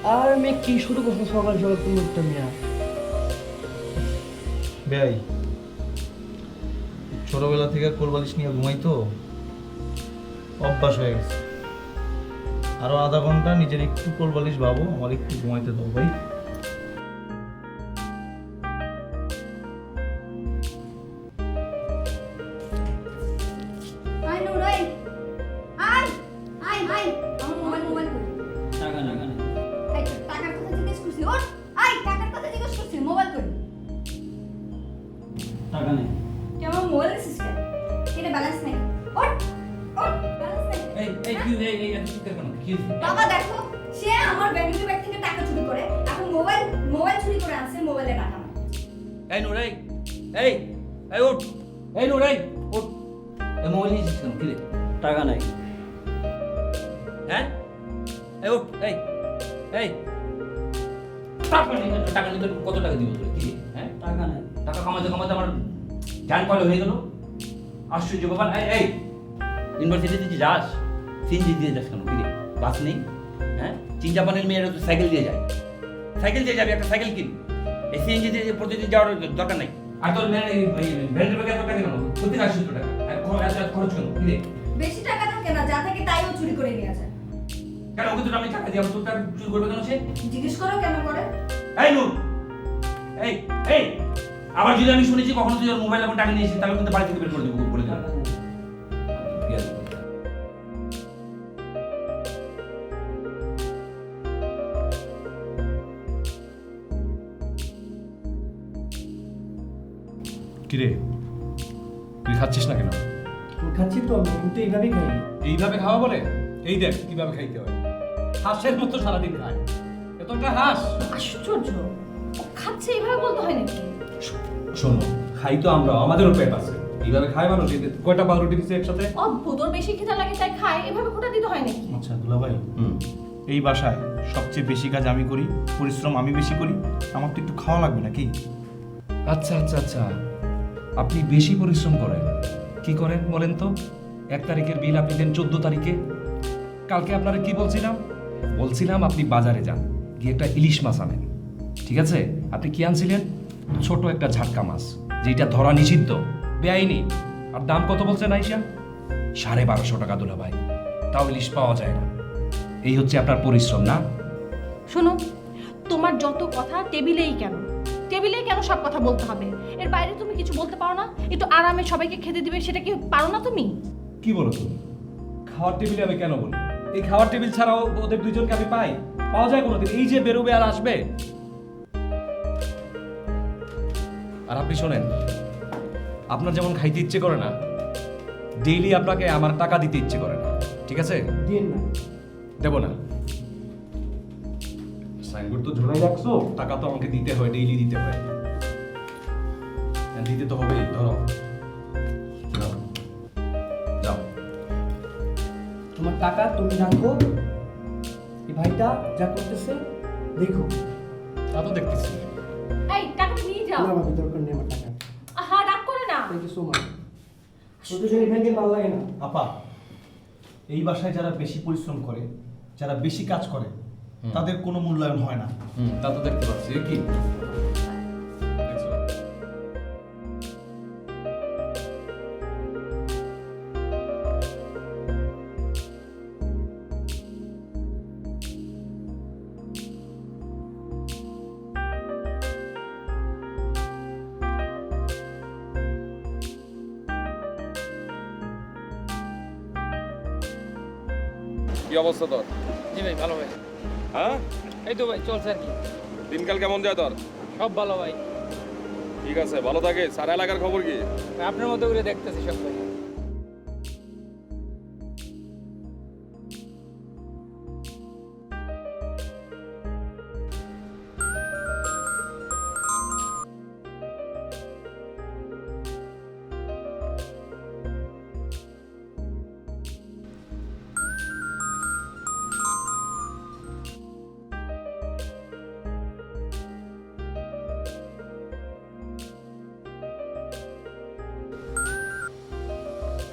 আর মেয়ে কি শুরু করছো সকাল সকাল তুমি একটা মেয়া? ভাই ছোটবেলা থেকে কোলবালিশ নিয়ে ঘুমাই তো অভ্যাস হয়ে গেছে। আরো আধা ঘন্টা নিজের একটু কোলবালিশ ভাবো, আমার একটু ঘুমাইতে দাও ভাই। আয় নুর আয় আয় আয় আয় আমার মোবাইল কই? টাকা না কেন? এই টাকার কথা জিজ্ঞেস করছি ওর। আয় টাকার কথা জিজ্ঞেস করছি মোবাইল কই? টাকা নেই। তুই আমার মোবাইল দিছিস কেন? এটা ব্যালেন্স নেই। ওর ওর ব্যালেন্স নেই। এই কি এত চিৎকার কেন? কি হয়েছে? বাবা দেখো সে আমার ব্যাংকের ব্যাগ থেকে টাকা চুরি করে এখন মোবাইল চুরি করে আনছে মোবাইলে টাকা নাই। এই নুর এই এই এই ওঠ, এই নুর এই ওঠ। এই মোবাইল নিয়েছিস কেন? কি রে? টাকা নাই। হ্যাঁ এই ওঠ এই এই টাকা নিতে কত টাকা দিব তোর? কি রে? হ্যাঁ টাকা নাই। টাকা কামাতে কামাতে আমার জান কল হয়ে গেল। আশ্চর্য ব্যাপার। এই ইউনিভার্সিটিতে যাস সিএনজি দিয়ে যাস কেন? কি রে? বাস নেই? হ্যাঁ চীন জাপানের মেয়েরা তো সাইকেল দিয়ে যায়। সাইকেল দিয়ে যাবি, একটা সাইকেল কিন। এই সিএনজি দিয়ে প্রতিদিন যাওয়ার দরকার নাই। আর তোর ভ্যানের ব্যাগে এত টাকা কেন? প্রতি 800 টাকা এত খরচ কেন? কি রে? বেশি টাকা থাকে না যা থাকে তাইও চুরি করে নিয়ে যায়। কেন ওকে তো আমি টাকা দিই, তোর টাকা চুরি করবে কেন সে? জিজ্ঞেস করো কেন করে? এই নূর এই এই আবার যদি আমি শুনেছি কখনো তুই ওর মোবাইল এবং টাকা নিয়েছিস তাহলে কিন্তু বাড়ি থেকে বের করে দেবো বলে দিলাম। কিরে তুই খাচ্ছিস না কেন? খাচ্ছি তো আমি তো এইভাবেই খাই। এইভাবে খাওয়া বলে? এই দেখ কিভাবে খাইতে হয়। হাঁসের মতো সারাদিন খায়। এতটা হাঁস। আশ্চর্য ও খাচ্ছে এইভাবে বলতে হয় নাকি? শোনো, খাই তো আমরা, আমাদেরও পেট আছে। এইভাবে খায় মানুষ। এই কয়টা পাউরুটি দিচ্ছে একসাথে? অদ্ভুত ওর বেশি খিদা লাগে তাই খায় এভাবে খোটা দিতে হয় নাকি? আচ্ছা দুলাভাই, এই বাসায় সবচেয়ে বেশি কাজ আমি করি, পরিশ্রম আমি বেশি করি, আমার তো একটু খাওয়া লাগবে নাকি? আচ্ছা আচ্ছা আচ্ছা, আপনি বেশি পরিশ্রম করেন। কি করেন বলেন তো? 1 তারিখের বিল আপনি দেন 14 তারিখে। কালকে আপনারা কি বলছিলাম আপনি বাজারে যান, গিয়ে একটা ইলিশ মাছ আনেন। ঠিক আছে? আপনি কি আনছিলেন? ছোট একটা ঝাটকা মাছ, যেটা ধরা নিষিদ্ধ, বেআইনি। আর দাম কত বলছেন আইসা? 1250 টাকা দুলা ভাই। তাও ইলিশ পাওয়া যায় না। এই হচ্ছে আপনার পরিশ্রম না? শোনো, তোমার যত কথা টেবিলেই কেন সব কথা বলতে হবে? এর বাইরে তুমি কিছু বলতে পারো না? একটু আরামে সবাইকে খেতে দিবে সেটা কি পারো না তুমি? কি বলো তুমি? খাওয়ার টেবিলে আমি কেন বলি? এই খাওয়ার টেবিল ছাড়াও ওদের দুইজনকে আমি পাওয়া যায় কোনোদিন? এই যে বেরোবে আর আসবে। আর আপনি শোনেন, আপনার যেমন খাইতে ইচ্ছে করে না, ডেইলি আপনাকে আমার টাকা দিতে ইচ্ছে করে না। ঠিক আছে? দিন না। দেব না। সাইনবোর্ড তো ঝোলাই রাখছো, টাকা তো আমাকে দিতে হয়, ডেইলি দিতে হয়। হ্যাঁ, দিতে তো হবেই। ধরো যাও যাও। তোমার টাকা তুমি রাখো, এই ভাইটা যা করতেছে দেখো। তা তো দেখতেছি। এই টাকাটা নিয়ে যাও। না আমার দরকার নেই আমার টাকা। আহা রাগ করে না। Thank you so much. তোদের জন্য ভেঙে ভালো লাগে না। আপা, এই বাসায় যারা বেশি পরিশ্রম করে, যারা বেশি কাজ করে, তাদের কোনো মূল্যায়ন হয় না। তা তো দেখতে পাচ্ছি। কি দেখছো? কি অবস্থা তোর? জি ভাই ভালো ভাই। হ্যাঁ, এই তো ভাই চলছে আর কি। দিনকাল কেমন যায় তোর? সব ভালো ভাই। ঠিক আছে, ভালো থাকে। সারা এলাকার খবর কি? আপনার মতো করে দেখতেছি সব ভাই।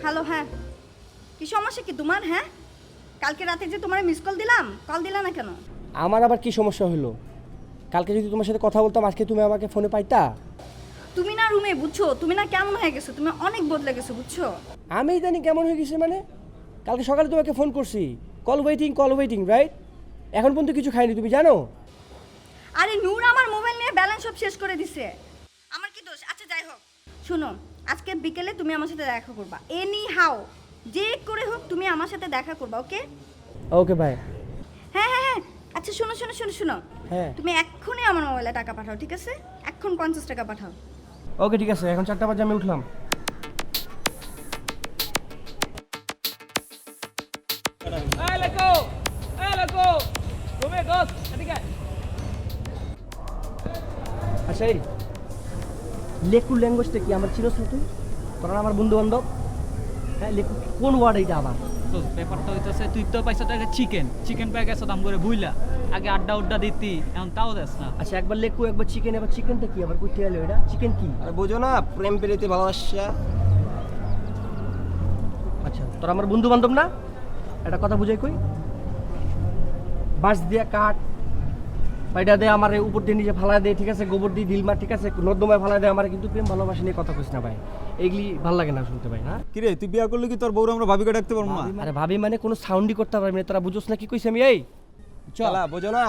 হ্যালো হ্যাঁ কি সমস্যা কি তোমার? হ্যাঁ কালকে রাতে যে তোমার মিস কল দিলাম, কল দিলা না কেন? আমার আবার কি সমস্যা হলো? কালকে যদি তোমার সাথে কথা বলতাম আজকে তুমি আমাকে ফোনে পাইতা? তুমি না রুমে, বুঝছো? তুমি না কেমন হয়ে গেছো, তুমি অনেক বদলে গেছো, বুঝছো? আমি জানি কেমন হয়ে গেছি মানে? কালকে সকালে তোমাকে ফোন করছি, কল ওয়েটিং রাইট? এখন পর্যন্ত কিছু খাইনি, তুমি জানো? আরে নূর আমার মোবাইল নিয়ে ব্যালেন্স সব শেষ করে দিছে। আমার কি দোষ? আচ্ছা যাই হোক, শোনো, আজকে বিকেলে তুমি আমার সাথে দেখা করবা, এনি হাউ, যে করে হোক তুমি আমার সাথে দেখা করবা, ওকে? ওকে ভাই। হ্যাঁ হ্যাঁ হ্যাঁ, আচ্ছা শোনো শোনো শোনো শোনো, হ্যাঁ তুমি এক্ষুনি আমার মোবাইলে টাকা পাঠাও, ঠিক আছে? এখন 50 টাকা পাঠাও। ওকে ঠিক আছে, এখন 4টা বাজে আমি উঠলাম। এই লেকো, রুমে দোস্ত এদিকে আয়। আচ্ছা এই লেকুর ল্যাঙ্গুয়েজটা কি আমার চিরস না তুই? তোরা না আমার বন্ধু বান্ধব? হ্যাঁ লেকু কোন ওয়ার্ড এইটা আবার? তো ব্যাপারটা হইতেছে তুই তো পাইছ টাকা চিকেন পেয়ে গেছ দাম করে বুইলা আগে আড্ডা দিতি এখন তাও দেস না। আচ্ছা একবার লেকু একবার চিকেন, এবার চিকেনটা কি আবার কইতে গেল? এটা চিকেন কি? আরে বোঝো না, প্রেম প্রীতি ভালোবাসা। আচ্ছা তোরা আমার বন্ধু বান্ধব না? একটা কথা বুঝাই কই, বাঁশ দিয়া কাঠ পাইটা দেয় আমার উপর দিয়ে নিজে ফালা দেয়, ঠিক আছে? গোবর দিয়ে ঢিল মার, ঠিক আছে? নর্দমায় ফালা দেয় আমার, কিন্তু প্রেম ভালোবাসা নিয়ে কথা কইস না ভাই, এগুলি ভালো লাগে না শুনতে ভাই। হ্যাঁ কিরে তুই বিয়া করলে কি তোর বউর আমরা ভাবিকে ডাকতে পারবো না? আরে ভাবি মানে কোনো সাউন্ডই করতে পারবি না, তোরা বুঝোস না কি কইছি আমি? এই চলা বোঝো না,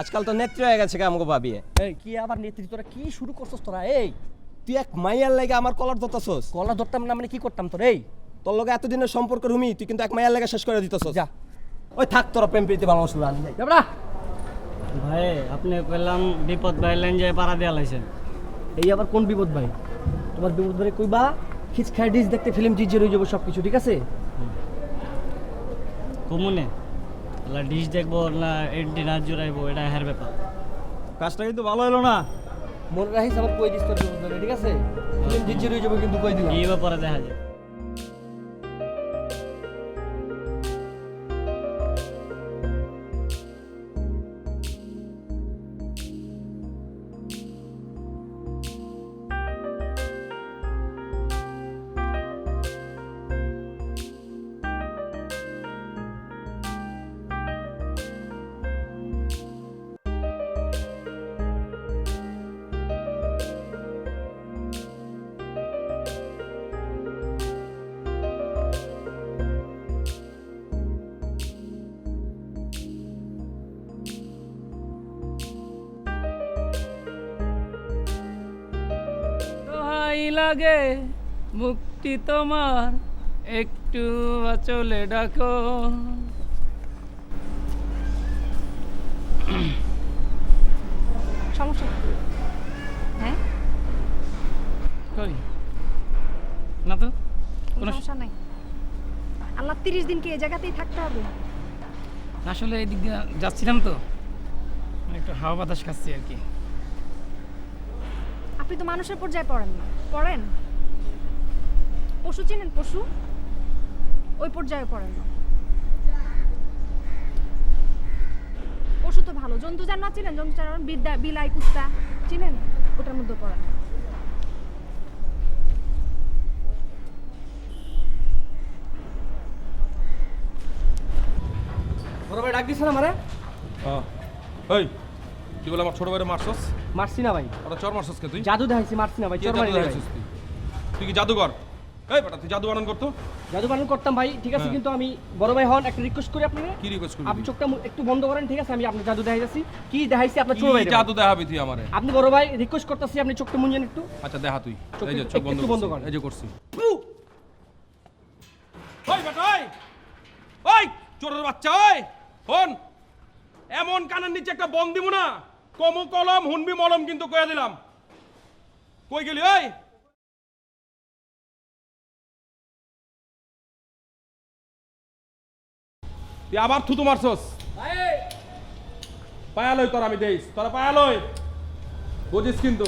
আজকাল তো নেত্রী হয়ে গেছে আমাকে ভাবি। এই কি আবার নেত্রী? তোরা কি শুরু করছস তোরা? এই তুই এক মাইয়ার লাগে আমার কলার ধরতাছস। গলা ধরতাম না মানে কি করতাম তোর? এই তোর লগে এতদিনের সম্পর্ক রুমি, তুই কিন্তু এক মাইয়ার লাগে শেষ করে দিতেছস। যা ওই থাক, তোরা প্রেম প্রীতি ভালোবাসা আনি যাই। যাবরা ভাই আপনি পেলাম বিপদ বাইলেন যে পাড়া দেয়া লাইছেন। এই আবার কোন বিপদ ভাই? তোমার বিপদ ভাই কইবা খিচ খাই ডিস দেখতে ফিল্ম জিজে রয়ে যাবো সব কিছু, ঠিক আছে? কমুনে ডিশ দেখবো না ডিনার জুড়াইবো, এটা হের ব্যাপার। কাজটা কিন্তু ভালো হলো না। মনে রাখিস আবার কই দিস তোর বিপদ ভাই, ঠিক আছে? ফিল্ম জিজে রয়ে যাবো কিন্তু কই দিলাম। কি ব্যাপারে দেখা যায়। দোহাই লাগে মুক্তি তোমার, একটু চলে ডাকো। সমস্যা কি? হ্যাঁ কই না তো কোনো সমস্যা নাই। আল্লাহ 30 দিন কি এই জায়গাতেই থাকতে হবে? আসলে এই দিক দিয়ে যাচ্ছিলাম তো একটু হাওয়া বাতাস খাচ্ছি আর কি। আপনি তো মানুষের পর্যায়ে পড়েন না, পড়েন পশু চিনেন? পশু ওই পর্যায়ে পড়েন না। পশু তো ভালো, জন্তু জানোয়ার চিনেন? জন্তু জানোয়ার বিলাই কুত্তা চিনেন? ওটার মধ্যে পড়েন। বড় ভাই ডাক দিছ না আমারে? এই তুই বলে আমার ছোট ভাইরে মারছস? মারছি না ভাই, ওটা চর মারছস কে তুই? জাদু দেখাইছি, মারছি না ভাই, কি চোর জাদু মারি না ভাই। দেখাইছিস তুই? তুই কি জাদুকর? এই বেটা তুই জাদু বানান করতো? জাদু পালন করতাম ভাই, ঠিক আছে? হ্যাঁ। কিন্তু আমি বড় ভাই হন, একটা রিকোয়েস্ট করি আপনাকে, কি রিকোয়েস্ট করবি? আপনি চোখটা একটু বন্ধ করেন, ঠিক আছে? আমি আপনার জাদু দেখাইছি, কি দেখাইছি আপনার ছোট কি ভাই। জাদু দেখাবি তুই আমারে? আপনি বড় ভাই রিকোয়েস্ট করতেছি, আপনি চোখটা মুঞ্জেন একটু। আচ্ছা দেখা তুই। চোখ এই যে একটু- চোখ বন্ধ একটু বন্ধ করছি। কর। এই যে করছি। ওই বেটা ওই! ওই চোরের বাচ্চা ওই! হন! এমন কানের নিচে একটা বন দিব না, কমু কলম হুনবি মলম কিন্তু কইয়া দিলাম। কই গেলি ওই? তুই আবার থুতু মারছস? পায়ালই তোর আমি দেইস, তোরা পায়ালই বুঝিস কিন্তু।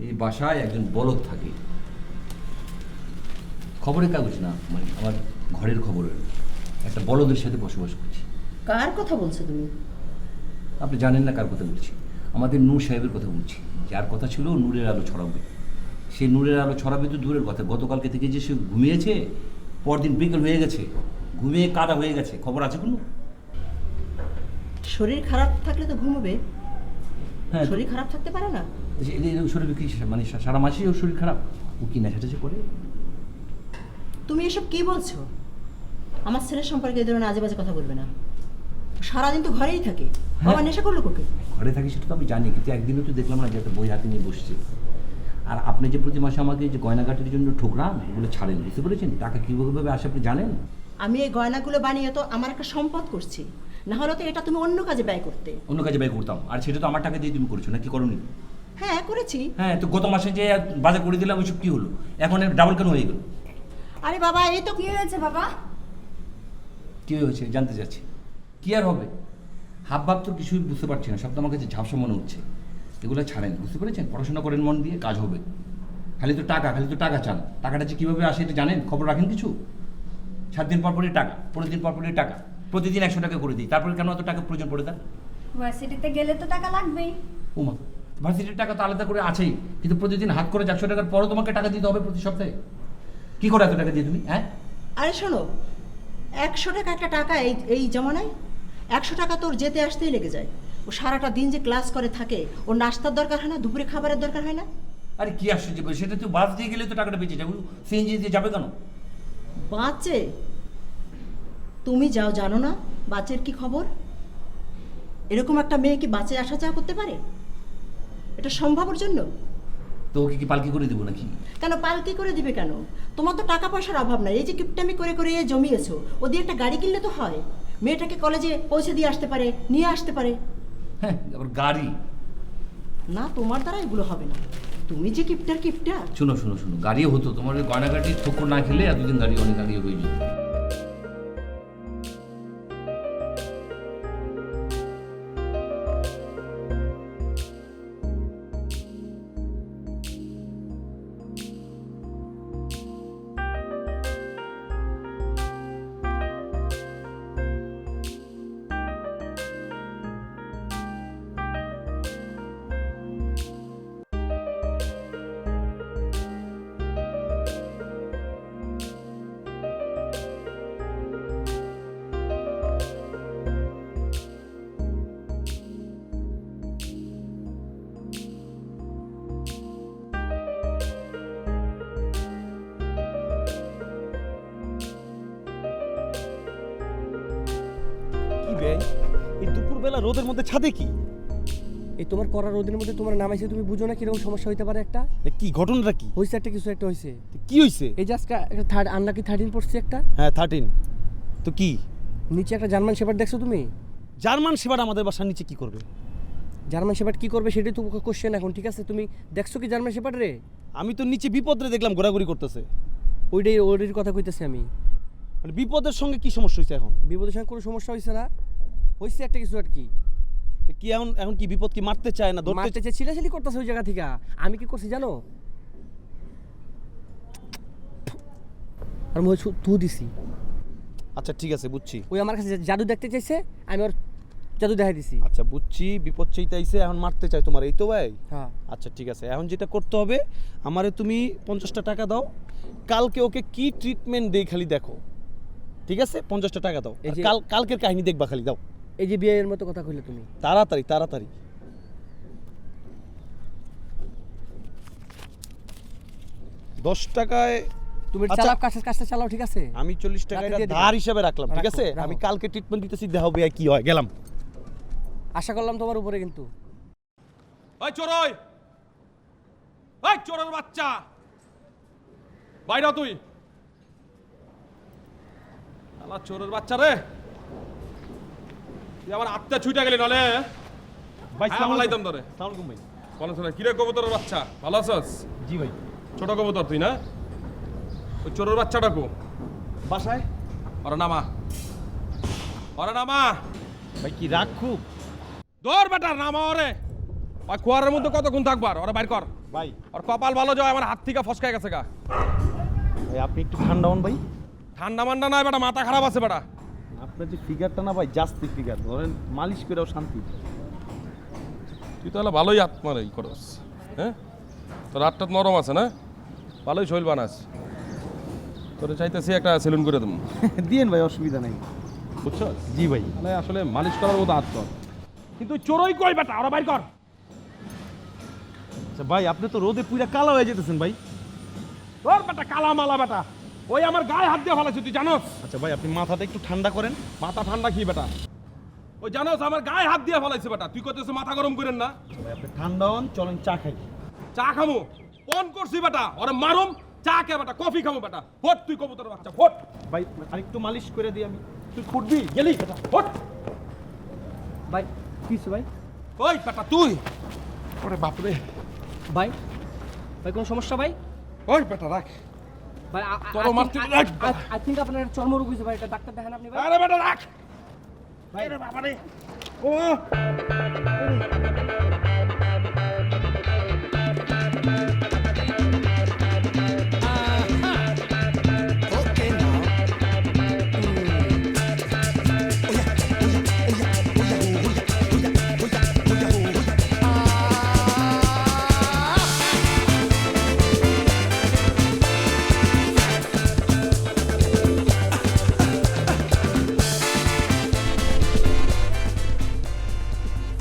এই বাসায় একজন বলদ থাকে, খবরের কাগজ না, মানে আমার ঘরের খবরের একটা বলদের সাথে বসবাস করছি। কার কথা বলছো তুমি? আপনি জানেন না কার কথা বলছি? আমাদের নূর সাহেবের কথা বলছি, যার কথা ছিল নূরের আলো ছড়াবে, সে নূরের আলো ছড়াবে তো দূরের কথা, গতকালকে থেকে যে সে ঘুমিয়েছে, পরদিন বিকেল হয়ে গেছে, ঘুমিয়ে কাদা হয়ে গেছে, খবর আছে কোনো? শরীর খারাপ থাকলে তো ঘুমোবে, হ্যাঁ, শরীর খারাপ থাকতে পারে না। শরীর কি মানে সারা মাসেই ওর শরীর খারাপ? ও কি নেশাটেশা করে? তুমি এসব কি বলছো? আমার ছেলের সম্পর্কে এই ধরনের আজে বাজে কথা বলবে না। সারাদিন তো ঘরেই থাকে, বাবা নেশা করলো কোকে? ঘরে থাকি সেটা তো আমি জানি, কিন্তু একদিনও তো দেখলাম না যে একটা বই হাতে নিয়ে বসছে। আর আপনি যে প্রতি মাসে আমাকে যে গয়নাগাটির জন্য ঠোকরান, এগুলো ছাড়েন, বুঝতে পেরেছেন? টাকা কীভাবে আসে আপনি জানেন? আমি এই গয়নাগুলো বানিয়ে তো আমার একটা সম্পদ করছি, না হলে তো এটা তুমি অন্য কাজে ব্যয় করতে। অন্য কাজে ব্যয় করতাম, আর সেটা তো আমার টাকা দিয়ে তুমি করেছো, না কি করোনি? হ্যাঁ করেছি। হ্যাঁ, তো গত মাসে যে বাজার করে দিলাম ওইসব কী হলো? এখন ডাবল কেন হয়ে গেল? আরে বাবা এই তো কি হয়েছে বাবা? কী হয়েছে জানতে চাচ্ছি। কী আর হবে? হাব ভাব তো কিছুই বুঝতে পারছি না, সব তো আমার কাছে ঝাপসা মনে হচ্ছে। এগুলো ছাড়েন, বুঝতে পেরেছেন? পড়াশোনা করেন মন দিয়ে, কাজ হবে। খালি তো টাকা চান। টাকাটা যে কীভাবে আসে এটা জানেন? খবর রাখেন কিছু? 7 দিন পর পরই টাকা, 15 দিন পর পরই টাকা, প্রতিদিন 100 টাকা করে দিই, তারপরে কেন এত টাকা প্রয়োজন পড়ে তার? ভার্সিটিতে গেলে তো টাকা লাগবেই। ওমা, ভার্সিটির টাকা তো আলাদা করে আছেই, কিন্তু প্রতিদিন হাত করে 100 টাকার পরও তোমাকে টাকা দিতে হবে প্রতি সপ্তাহে। কী করে এত টাকা দিয়ে তুমি? হ্যাঁ, আরে শোনো, 100 টাকা একটা টাকা এই জমানায় 100 টাকা তোর যেতে আসতেই লেগে যায়। ও সারাটা দিন যে ক্লাস করে থাকে, ওর নাস্তার দরকার হয় না, দুপুরে খাবারের দরকার হয় না? আরে কি আশ্চর্য করে, সেটা তো বাস দিয়ে গেলে তো টাকাটা বেঁচে যাবে, সিএনজি দিয়ে যাবে কেন? বাঁচে? তুমি যাও জানো না বাঁচের কি খবর? এরকম একটা মেয়ে কি বাঁচে আসা যাওয়া করতে পারে? এটা সম্ভবের জন্য তো ওকে কি পালকি করে দেবো নাকি? কেন পালকি করে দিবে কেন? তোমার তো টাকা পয়সার অভাব নাই, এই যে কিপটামি করে করে জমিয়েছো, ও দিয়ে একটা গাড়ি কিনলে তো হয়, মেয়েটাকে কলেজে পৌঁছে দিয়ে আসতে পারে, নিয়ে আসতে পারে। হ্যাঁ, আবার গাড়ি? না, তোমার দ্বারা এগুলো হবে না, তুমি যে কিপটার। শোনো, গাড়িও হতো, তোমার ওই গয়নাগাটি ঠোকর না খেলে এতদিন গাড়ি অনেক গাড়ি হয়ে যেত। কি ভাই, এই দুপুরবেলা রোদের মধ্যে ছাদে কি? এই তোমার করা রোদের মধ্যে তোমার নামাইছে, তুমি বুঝো না কিরকম সমস্যা হইতে পারে একটা? কি ঘটনাটা কি হয়েছে? একটা কিছু একটা হয়েছে। কি হইছে? এই যে আজকে একটা আনলাকি 13 পড়ছে একটা। হ্যাঁ 13। তো কি? নিচে একটা জার্মান শেপার্ড দেখছো তুমি? জার্মান শেপার্ড আমাদের বাসার নিচে কি করবে? জার্মান শেপার্ড কি করবে সেটাই তো কোশ্চেন এখন, ঠিক আছে? তুমি দেখছো কি জার্মান শেপার্ড রে? আমি তো নিচে বিপদরে দেখলাম ঘোরাঘুরি করতেছে। ওইটার কথা কইতেছি আমি। মানে বিপদের সঙ্গে কি সমস্যা হয়েছে এখন? বিপদের সঙ্গে কোনো সমস্যা হয়েছে না, হয়েছে একটা কিছু আর কি। তো কি এখন কি বিপদ কি মারতে চায় না ধরতে মারতে চাই, ছিলাছিলি করতেছে ওই জায়গা থেকে। আমি কি করছি জানো? আর মই থু দিছি। আচ্ছা ঠিক আছে বুঝছি। ওই আমার কাছে জাদু দেখতে চাইছে, আমি ওর জাদু দেখাই দিছি। আচ্ছা বুঝছি, বিপদ চাইতে আইছে, এখন মারতে চাই তোমার, এই তো ভাই? হ্যাঁ। আচ্ছা ঠিক আছে, এখন যেটা করতে হবে, আমারে তুমি 50টা টাকা দাও, কালকে ওকে কি ট্রিটমেন্ট দেই খালি দেখো, ঠিক আছে? 50টা টাকা দাও, এই যে- কালকের কাহিনী দেখবা খালি, দাও এই যে বিয়ের মতো কথা কইলে তুমি। তাড়াতাড়ি। 10 টাকায় তুমি আচ্ছা। চালাও, কাজটা চালাও, ঠিক আছে? আমি 40 টাকা রাতে এটা দিয়ে দিবা। ধার হিসাবে রাখলাম, ঠিক রাখো, আছে? রাখো। আমি কালকে ট্রিটমেন্ট দিতেছি, দেখাও ভাই কি হয়, গেলাম। আশা করলাম তোমার উপরে কিন্তু। ওই চোরের বাচ্চা, বাইরে তুই। আলা চোরের বাচ্চা রে, তুই আমার আত্মা ছুটে গেলি নালে ভাই সালাম আলাইকুম ধরে। আসসালামু আলাইকুম ভাই। বলো শোনা, কিরে কবুতরের বাচ্চা, ভালো আছিস? জি ভাই। ছোট কবুতর তুই না? ওই চোরের বাচ্চাটা কো? বাসায়। ওরা নামা। ভাই কি রাগ খুব? দৌড় বেটার নামা ওরে। ওই কুয়ারের মধ্যে কতক্ষণ থাকবার, ওরা বাইর কর। ভাই আর কপাল ভালো যায়, আমার হাত থেকে ফসকায় গেছে গা। ভাই আপনি একটু ঠান্ডা হন ভাই। ঠান্ডা মান্ডা নয় বেটা, মাথা খারাপ আছে বেটা। আপনার যে ফিগারটা না ভাই, জাস্তি ফিগার, ধরেন মালিশ করেও শান্তি। তুই তাহলে ভালোই আত্মার এই করস, হ্যাঁ? তোর হাতটা নরম আছে না? ভালোই শৈল বানাস তোরে চাইতেছি একটা সেলুন করে দেবো দিয়েন ভাই, অসুবিধা নেই। বুঝছো জি ভাই। মানে আসলে মালিশ করার মতো হাত কর কিন্তু চোরই কই বেটা আরো বাইর কর আচ্ছা ভাই, আপনি তো রোদে পুরা কালো হয়ে যেতেছেন ভাই। তোর বেটা কালা মালা বেটা ওই আমার গায়ে হাত দিয়ে ফেলাছে তুই জানোস আচ্ছা ভাই, আপনি মাথাটা একটু ঠান্ডা করেন। মাথা ঠান্ডা কি বেটা ওই জানোস আমার গায়ে হাত দিয়ে ফেলাইছে বেটা তুই কইতেছ মাথা গরম করেন না ভাই আপনি ঠান্ডা হন, চলেন চা খাই। চা খামু ফোন করছি বেটা ওরে মারুম চা কে বেটা কফি খামু বেটা ফোট তুই কবুতর বাচ্চা ফোট ভাই আরেকটু মালিশ করে দিই আমি। তুই ফুটবি গেলি বেটা ফোট ভাই কিছু ভাই ওই বেটা তুই ওরে বাপরে ভাই ভাই কোনো সমস্যা ভাই? ওই বেটা রাখ ভাই তোরও মারতে রাখ আই থিঙ্ক আপনার চর্মরোগ হয়েছে ভাই, এটা ডাক্তার দেখেন আপনি ভাই। আরে বেটা রাখ ভাই রে বাবারে ও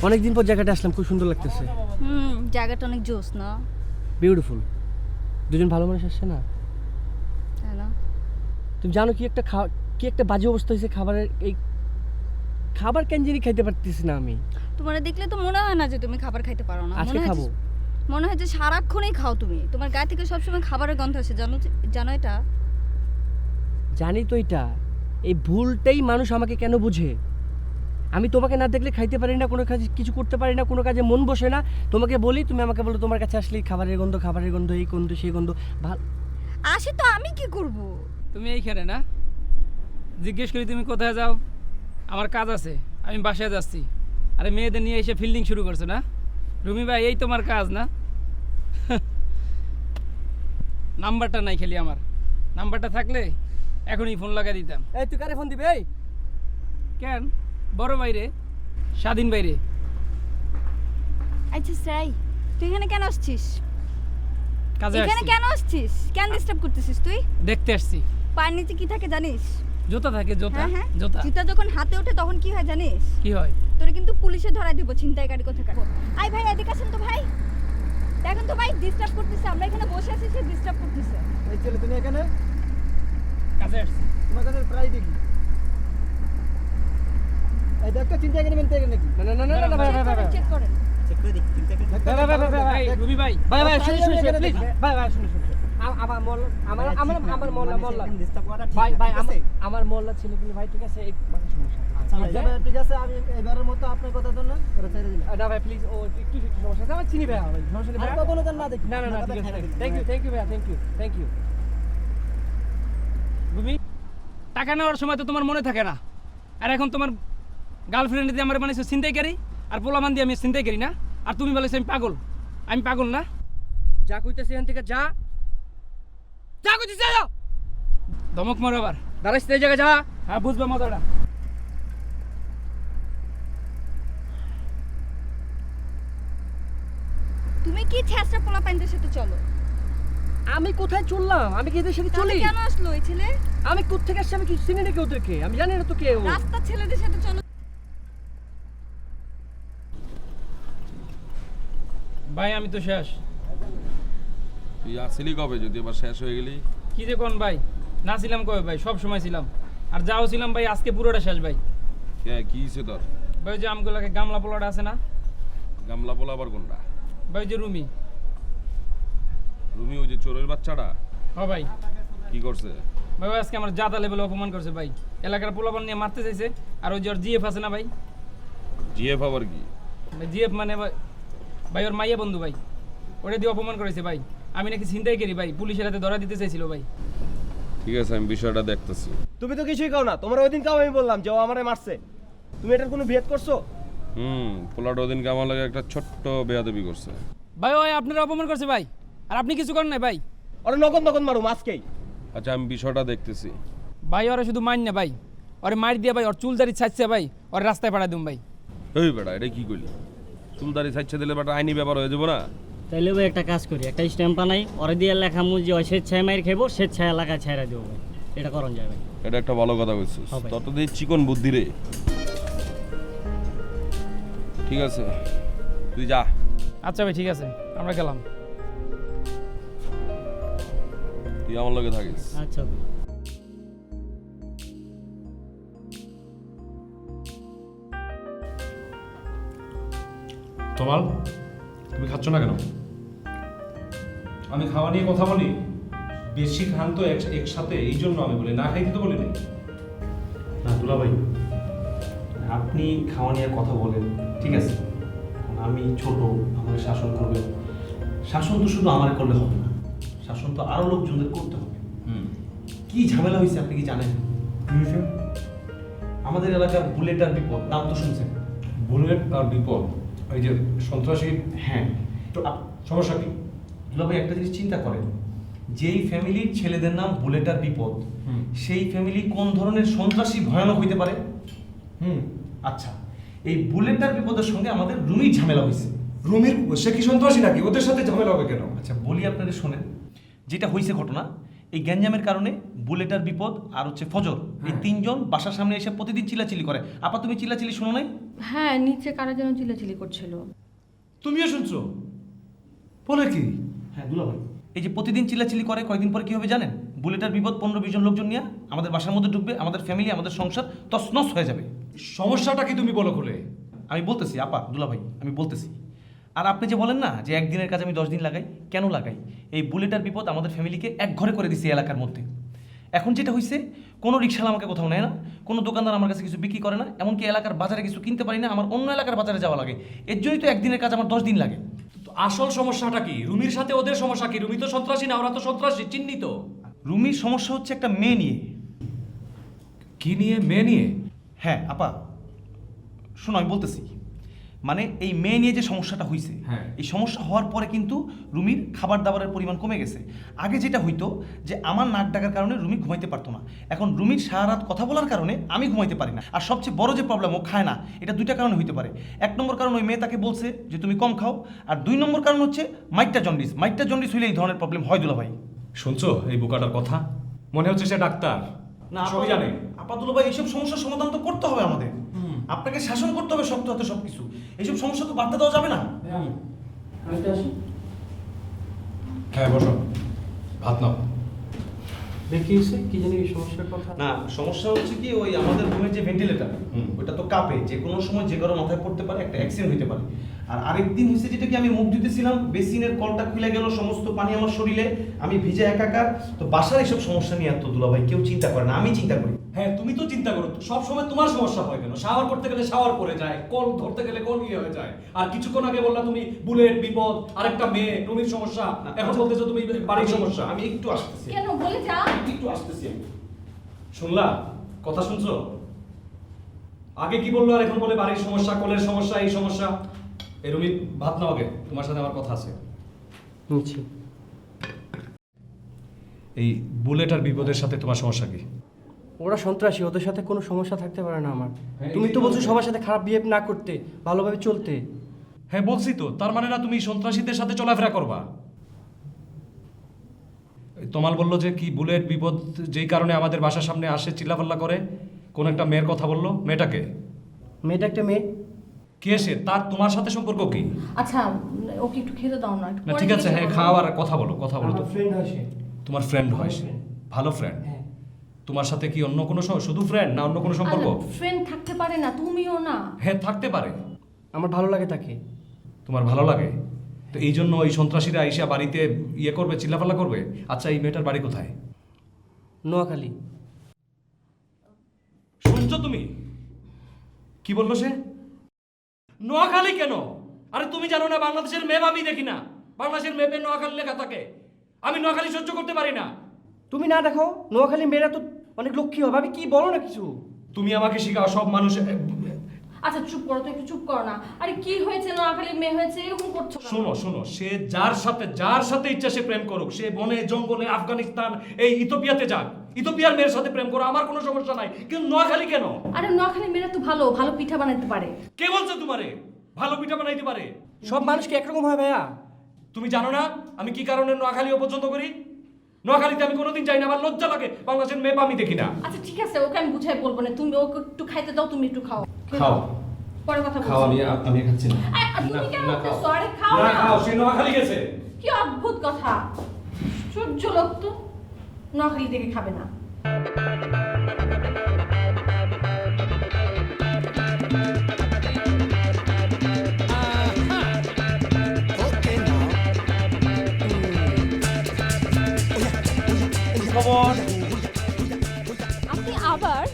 অনেকদিন পর জায়গাটা আসলাম, খুব সুন্দর লাগতেছে, জায়গাটা অনেক জোস না? বিউটিফুল। দুজন ভালো মানুষ আসছে না? তাই না? তুমি জানো কি একটা কি একটা বাজে অবস্থা হয়েছে খাবারের, এই খাবার কেন জানি খাইতে পারতেছি না আমি। তোমার দেখলে তো মনে হয় না যে তুমি খাবার খাইতে পারো না। আজকে খাবো। মনে হয় যে সারাক্ষণই খাও তুমি, তোমার গায়ে থেকে সবসময় খাবারের গন্ধ আসে, জানো এটা? জানি তো এটা, এই ভুলটাই মানুষ আমাকে কেন বুঝে। আমি তোমাকে না দেখলে খাইতে পারি না, কোনো কাজ কিছু করতে পারি না, কোনো কাজে মন বসে না। তোমাকে বলি, তুমি আমাকে বলো তোমার কাছে আসলেই খাবারের গন্ধ, এই গন্ধ সেই গন্ধ ভাল আসে তো আমি কি করব? তুমি এইখানে না? জিজ্ঞেস করি তুমি কোথায় যাও? আমার কাজ আছে, আমি বাসায় যাচ্ছি। আরে মেয়েদের নিয়ে এসে ফিল্ডিং শুরু করছো না? রুমি ভাই এই তোমার কাজ না? নাম্বারটা নাই খালি আমার, নাম্বারটা থাকলে এখনই ফোন লাগাই দিতাম। এই তুই কারে ফোন দিবি? এই কেন বড় বাইরে, স্বাধীন বাইরে। আচ্ছা সাই, তুই এখানে কেন আসছিস? কাজে এখানে আসছি, কেন আসছিস? কেন ডিস্টার্ব করতেছিস তুই? দেখতে আসছি। পায়ের নিচে কি থাকে জানিস? জুতা থাকে, জুতা। হ্যাঁ হ্যাঁ, জুতা জুতা যখন হাতে ওঠে তখন কি হয় জানিস? কি হয়? তোরে কিন্তু পুলিশে ধরাই দিব, ছিনতাইকারী কোথাকার। আই ভাই এদিকে আসেন তো ভাই, দেখেন তো ভাই ডিস্টার্ব করতেছে, আমরা এখানে বসে আছি, সে ডিস্টার্ব করতেছে। এই ছেলে তুমি এখানে কাজে আসছি। তোমার কাছে প্রায় দেখি এই দেখো চিন্তা করে মেনতে নাকি? না না না না না ভাই ভাই ভাই চেক করেন। ভাই রুমি ভাই, ভাই ভাই শুনুন প্লিজ ভাই ভাই শুনুন আমার মোল্লা আমার মোল্লা ভাই ভাই আমার মোল্লা ছিল কিন্তু ভাই ঠিক আছে, এই মাথা সমস্যা। আচ্ছা ভাই ঠিক আছে, আমি এবারের মতো আপনার কথা দেন না, ওরা ছেড়ে দিন। না ভাই প্লিজ, ও একটু সমস্যা আছে, আমার চিনি ভাই, সমস্যা নেই ভাই, আর কোনো না দেখি। না না না ঠিক আছে, থ্যাংক ইউ ভাই, থ্যাংক ইউ। রুমি, টাকা নেওয়ার সময় তো তোমার মনে থাকে না, আর এখন তোমার গার্লফ্রেন্ড দিয়ে আমার বানিয়েছো ছিনতাইকারী, আর পোলামান দিয়ে আমি ছিনতাইকারী না? আর তুমি বলেছো আমি পাগল না? যা কইতেছি এখান থেকে যা কইতেছি, যা ধমক মারো আবার। দাঁড়াইস এই জায়গায় যা। হ্যাঁ বুঝবে মজাটা। তুমি কি ছেঁচড়া পোলা পাইনদের সাথে চলো? আমি কোথায় চললাম? আমি কি এদের সাথে তাহলে চলি? কেন আসলো এই ছেলে? আমি কোত্থেকে আসছি? আমি কি চিনি নাকি ওদেরকে? আমি জানি না তো কে ও। রাস্তার ছেলেদের সাথে চলো। ভাই আমি তো শেষ। তুই আসিলি কবে যদি এবার শেষ হয়ে গেলি? কি যে কোন ভাই, না ছিলাম কবে ভাই, সব সময় ছিলাম, আর যাও ছিলাম ভাই, আজকে পুরোটা শেষ ভাই। কি হয়েছে তোর? ভাই যে আমগুলাকে গামলা পোলাটা আছে না? গামলা বলা আবার কোনটা? ভাই যে রুমি। রুমি ওই যে চোরের বাচ্চাটা? হ্যাঁ ভাই। কি করছে? ভাই আজকে আমার জাদা লেভেলে অপমান করছে ভাই, এলাকার পোলাপান নিয়ে মারতে চাইছে। আর ওই যে ওর জিএফ আছে না ভাই? জিএফ আবার কি? ভাই জিএফ মানে ভাই ওর মাইয়া বন্ধু ভাই, ওটা দিয়ে অপমান করেছে ভাই। আমি নাকি ছিনতাই করি ভাই, পুলিশের হাতে ধরা দিতে চাইছিল ভাই। ঠিক আছে, আমি বিষয়টা দেখতেছি। তুমি তো কিছুই খাও না, তোমার ওই দিন কাও আমি বললাম যে ও আমারে মারছে, তুমি এটার কোনো ভেদ করছো? পোলাটা ওদিনকে আমার লাগে একটা ছোট্ট বেয়াদবি করছে। ভাই ওই আপনারা অপমান করছে ভাই, আর আপনি কিছু করেন না ভাই। ওরে নগদ মারো আজকেই। আচ্ছা আমি বিষয়টা দেখতেছি। ভাই ওরা শুধু মার না ভাই, ওরে মার দিয়ে ভাই ওর চুলদারি ছাড়ছে ভাই, ওর রাস্তায় পাঠাই দিম ভাই। এই বেটা এটা কি করলি? চুলদারি ছাইছে দিলে বেটা আইনি ব্যাপার হয়ে যাবো না? তাইলে ভাই একটা কাজ করি, একটা স্ট্যাম্প বানাই, ওরে দিয়ে লেখামু যে ওই স্বেচ্ছায় মাইর খাইবো, স্বেচ্ছায় এলাকায় ছেড়ে দেবো ভাই। এটা করণ যায় ভাই। এটা একটা ভালো কথা বলছিস, হ্যাঁ ভাই। তোর তো দিয়ে চিকন বুদ্ধি রে। ঠিক আছে, তুই যা। আচ্ছা ভাই ঠিক আছে, আমরা গেলাম। তুই আমার লগে থাকিস। আচ্ছা ভাই। তমাল, তুমি খাচ্ছ না কেন? আমি খাওয়া নিয়ে কথা বলি, বেশি খান তো একসাথে, এই জন্য আমি বলি, না খাইতে তো বলিনি। না দুলাভাই, আপনি খাওয়া নিয়ে কথা বলেন, ঠিক আছে, এখন আমি ছোট, আমাকে শাসন করবে। শাসন তো শুধু আমার করলে হবে না, শাসন তো আরো লোকজনদের করতে হবে। কি ঝামেলা হয়েছে আপনি কি জানেন? আমাদের এলাকার বুলেট আর বিপদ, নাম তো শুনছেন? বুলেট আর বিপদ, এই যে সন্ত্রাসী, হ্যাঁ। তো সমস্যা কি? দুলাভাই একটা জিনিস চিন্তা করেন, যেই ফ্যামিলির ছেলেদের নাম বুলেট আর বিপদ, সেই ফ্যামিলি কোন ধরনের সন্ত্রাসী ভয়ানক হইতে পারে? আচ্ছা, এই বুলেট আর বিপদের সঙ্গে আমাদের রুমির ঝামেলা হয়েছে। রুমির, সে কি সন্ত্রাসী নাকি? ওদের সাথে ঝামেলা হবে কেন? আচ্ছা বলি আপনাদের শোনেন, যেটা হয়েছে ঘটনা, এই গ্যাঞ্জামের কারণে বুলেট আর বিপদ আর হচ্ছে ফজর, এই তিনজন বাসার সামনে এসে প্রতিদিন চিল্লাচিল্লি করে। আপা তুমি চিল্লাচিল্লি শোনো নাই? হ্যাঁ, নিচে কারা যেন চিল্লাচিল্লি করছিল। তুমিও শুনছো? বলে কি? হ্যাঁ দুলাভাই, এই যে প্রতিদিন চিল্লাচিল্লি করে, কয়েকদিন পরে কি হবে জানেন? বুলেট আর বিপদ 15-20 জন লোকজন নিয়ে আমাদের বাসার মধ্যে ঢুকবে, আমাদের ফ্যামিলি, আমাদের সংসার তছনছ হয়ে যাবে। সমস্যাটা কি তুমি বলো খুলে? আমি বলতেছি আপা, দুলাভাই আমি বলতেছি। আর আপনি যে বলেন না যে একদিনের কাজ আমি 10 দিন লাগাই, কেন লাগাই? এই বুলেট আর বিপদ আমাদের ফ্যামিলিকে এক ঘরে করে দিছে এলাকার মধ্যে। এখন যেটা হয়েছে, কোনো রিক্সাওয়ালা আমাকে কোথাও নেয় না, কোনো দোকানদার আমার কাছে কিছু বিক্রি করে না, এমনকি এলাকার বাজারে কিছু কিনতে পারি না, আমার অন্য এলাকার বাজারে যাওয়া লাগে। এর জন্যই তো একদিনের কাজ আমার 10 দিন লাগে। আসল সমস্যাটা কি? রুমির সাথে ওদের সমস্যা কি? রুমি তো সন্ত্রাসী না, ওরা তো সন্ত্রাসী চিহ্নিত। রুমির সমস্যা হচ্ছে একটা মেয়ে নিয়ে। কি নিয়ে? মেয়ে নিয়ে? হ্যাঁ আপা শোনো, আমি বলতেছি, মানে এই মেয়ে নিয়ে যে সমস্যাটা হয়েছে, হ্যাঁ। এই সমস্যা হওয়ার পরে কিন্তু রুমির খাবার দাবারের পরিমাণ কমে গেছে। আগে যেটা হইতো যে আমার নাক ডাকার কারণে রুমি ঘুমাইতে পারতো না, এখন রুমির সারা রাত কথা বলার কারণে আমি ঘুমাইতে পারি না। আর সবচেয়ে বড় যে প্রবলেম, ও খায় না। এটা 2টা কারণে হইতে পারে। 1 নম্বর কারণ, ওই মেয়ে তাকে বলছে যে তুমি কম খাও, আর 2 নম্বর কারণ হচ্ছে মাইটটা জন্ডিস। মাইটটা জন্ডিস হইলে এই ধরনের প্রবলেম হয় দুলাভাই। শুনছো এই বোকাটার কথা? মনে হচ্ছে সে ডাক্তার, না সবই জানে। আপাতত ভাই এইসব সমস্যার সমাধান তো করতে হবে আমাদের। আপনাকে শাসন করতে হবে শক্ত হাতে সবকিছু। এইসব সমস্যা তো বার্তা দেওয়া যাবে না। হ্যাঁ বসো, ভাত নাও। দেখিয়েছে কি জানি সমস্যার কথা। না সমস্যা হচ্ছে কি, ওই আমাদের রুমের যে ভেন্টিলেটর, ওটা তো কাঁপে, যে কোনো সময় যে কারো মাথায় পড়তে পারে, একটা অ্যাক্সিডেন্ট হতে পারে। আর আরেকদিন হয়েছে যেটা কি, আমি মুখ ধুতেছিলাম, বেসিনের কলটা খুলে গেল, সমস্ত পানি আমার শরীরে, আমি ভিজে একাকার। তো বাসার এইসব সমস্যা নিয়ে এত দুলাভাই কেউ চিন্তা করে না, আমি চিন্তা করি। হ্যাঁ তুমি তো চিন্তা করো, সব সময় তোমার সমস্যা হয় কেন? শাওয়ার করতে গেলে শাওয়ার করে যায়, কল ধরতে গেলে কল ইয়ে হয়ে যায়। আর কিছুক্ষণ আগে বললা তুমি বুলেট, বিপদ, আরেকটা মেয়ে, রুমির সমস্যা, এখন বলতেছো তুমি বাড়ির সমস্যা। আমি একটু আসতেছি, কেন বলে যা। একটু আসতেছি আমি। শুনলা? কথা শুনছো? আগে কি বললো আর এখন বলে বাড়ির সমস্যা, কলের সমস্যা, এই সমস্যা। এই রুমি ভাত নাও আগে, তোমার সাথে আমার কথা আছে। নিচ্ছি। এই বুলেট আর বিপদের সাথে তোমার সমস্যা কি? ওরা সন্ত্রাসী, ওদের সাথে কোনো সমস্যা থাকতে পারে না আমার। তুমি তো বলছো সবার সাথে খারাপ বিহেভ না করতে, ভালোভাবে চলতে। হ্যাঁ বলছি তো, তার মানে না তুমি সন্ত্রাসীদের সাথে চলাফেরা করবা? তোমাল বললো যে কি বুলেট বিপদ যেই কারণে আমাদের বাসার সামনে আসে, চিল্লাপাল্লা করে, কোন একটা মেয়ের কথা বললো। মেয়েটাকে? মেয়েটা একটা মেয়ে। কে সে? তার তোমার সাথে সম্পর্ক কি? আচ্ছা ওকে একটু খেতে দাও না। না ঠিক আছে, হ্যাঁ খাও আর কথা বলো, কথা বলো। তো ফ্রেন্ড হয় সে। তোমার ফ্রেন্ড হয় সে? ভালো ফ্রেন্ড? হ্যাঁ। তোমার সাথে কি অন্য কোনো শুধু ফ্রেন্ড না অন্য কোনো সম্পর্ক? ফ্রেন্ড থাকতে পারে না, তুমিও না। হ্যাঁ থাকতে পারে। আমার ভালো লাগে তাকে। তোমার ভালো লাগে? তো এই জন্য ওই সন্ত্রাসীরা আইসা বাড়িতে ইয়ে করবে, চিল্লাপাল্লা করবে? আচ্ছা এই মেয়েটার বাড়ি কোথায়? নোয়াখালী। শুনছো তুমি? কি বললো সে? নোয়াখালী কেন? আরে তুমি জানো না বাংলাদেশের মেপ আমি দেখি না, বাংলাদেশের মেপে নোয়াখালী লেখা থাকে। আমি নোয়াখালী সহ্য করতে পারি না। তুমি না দেখো নোয়াখালী মেয়েরা তো অনেক লক্ষ্মী হবে। আমি কি বলো না কিছু। তুমি আমাকে শিখাও সব মানুষ। আচ্ছা চুপ করো তো, একটু চুপ করো না। আরে কি হয়েছে? নোয়াখালী মেয়ে হয়েছে, এরকম করছো কেন? শোনো শোনো, সে যার সাথে ইচ্ছা সে প্রেম করুক, সে বনে জঙ্গলে, আফগানিস্তান, এই ইথিওপিয়াতে যাক, ইথিওপিয়ার মেয়ের সাথে প্রেম করো, আমার কোনো সমস্যা নাই। কিন্তু নোয়াখালী কেন? আরে নোয়াখালী মেয়েরা তো ভালো ভালো পিঠা বানাতে পারে। কে বলছে তোমারে ভালো পিঠা বানাইতে পারে? সব মানুষ কি একরকম হয় ভাইয়া? তুমি জানো না আমি কি কারণে নোয়াখালী অপছন্দ করি? নোয়াখালীতে আমি কোনোদিন যাই না, আমার লজ্জা লাগে। বাংলাদেশের মেপ আমি দেখি না। আচ্ছা ঠিক আছে, ওকে আমি বুঝাই বলবো না, তুমি ওকে একটু খাইতে দাও, তুমি একটু খাও। খাও পরে কথা খাও, বলছি। আমি খাচ্ছি না। তুমি কেন না, বলতেছো? আরে খাও না না। খাও, সে নোয়াখালী গেছে। কি অদ্ভুত কথা, সহ্য লোক তো নোয়াখালী থেকে খাবে না। খবর আপনি আবার?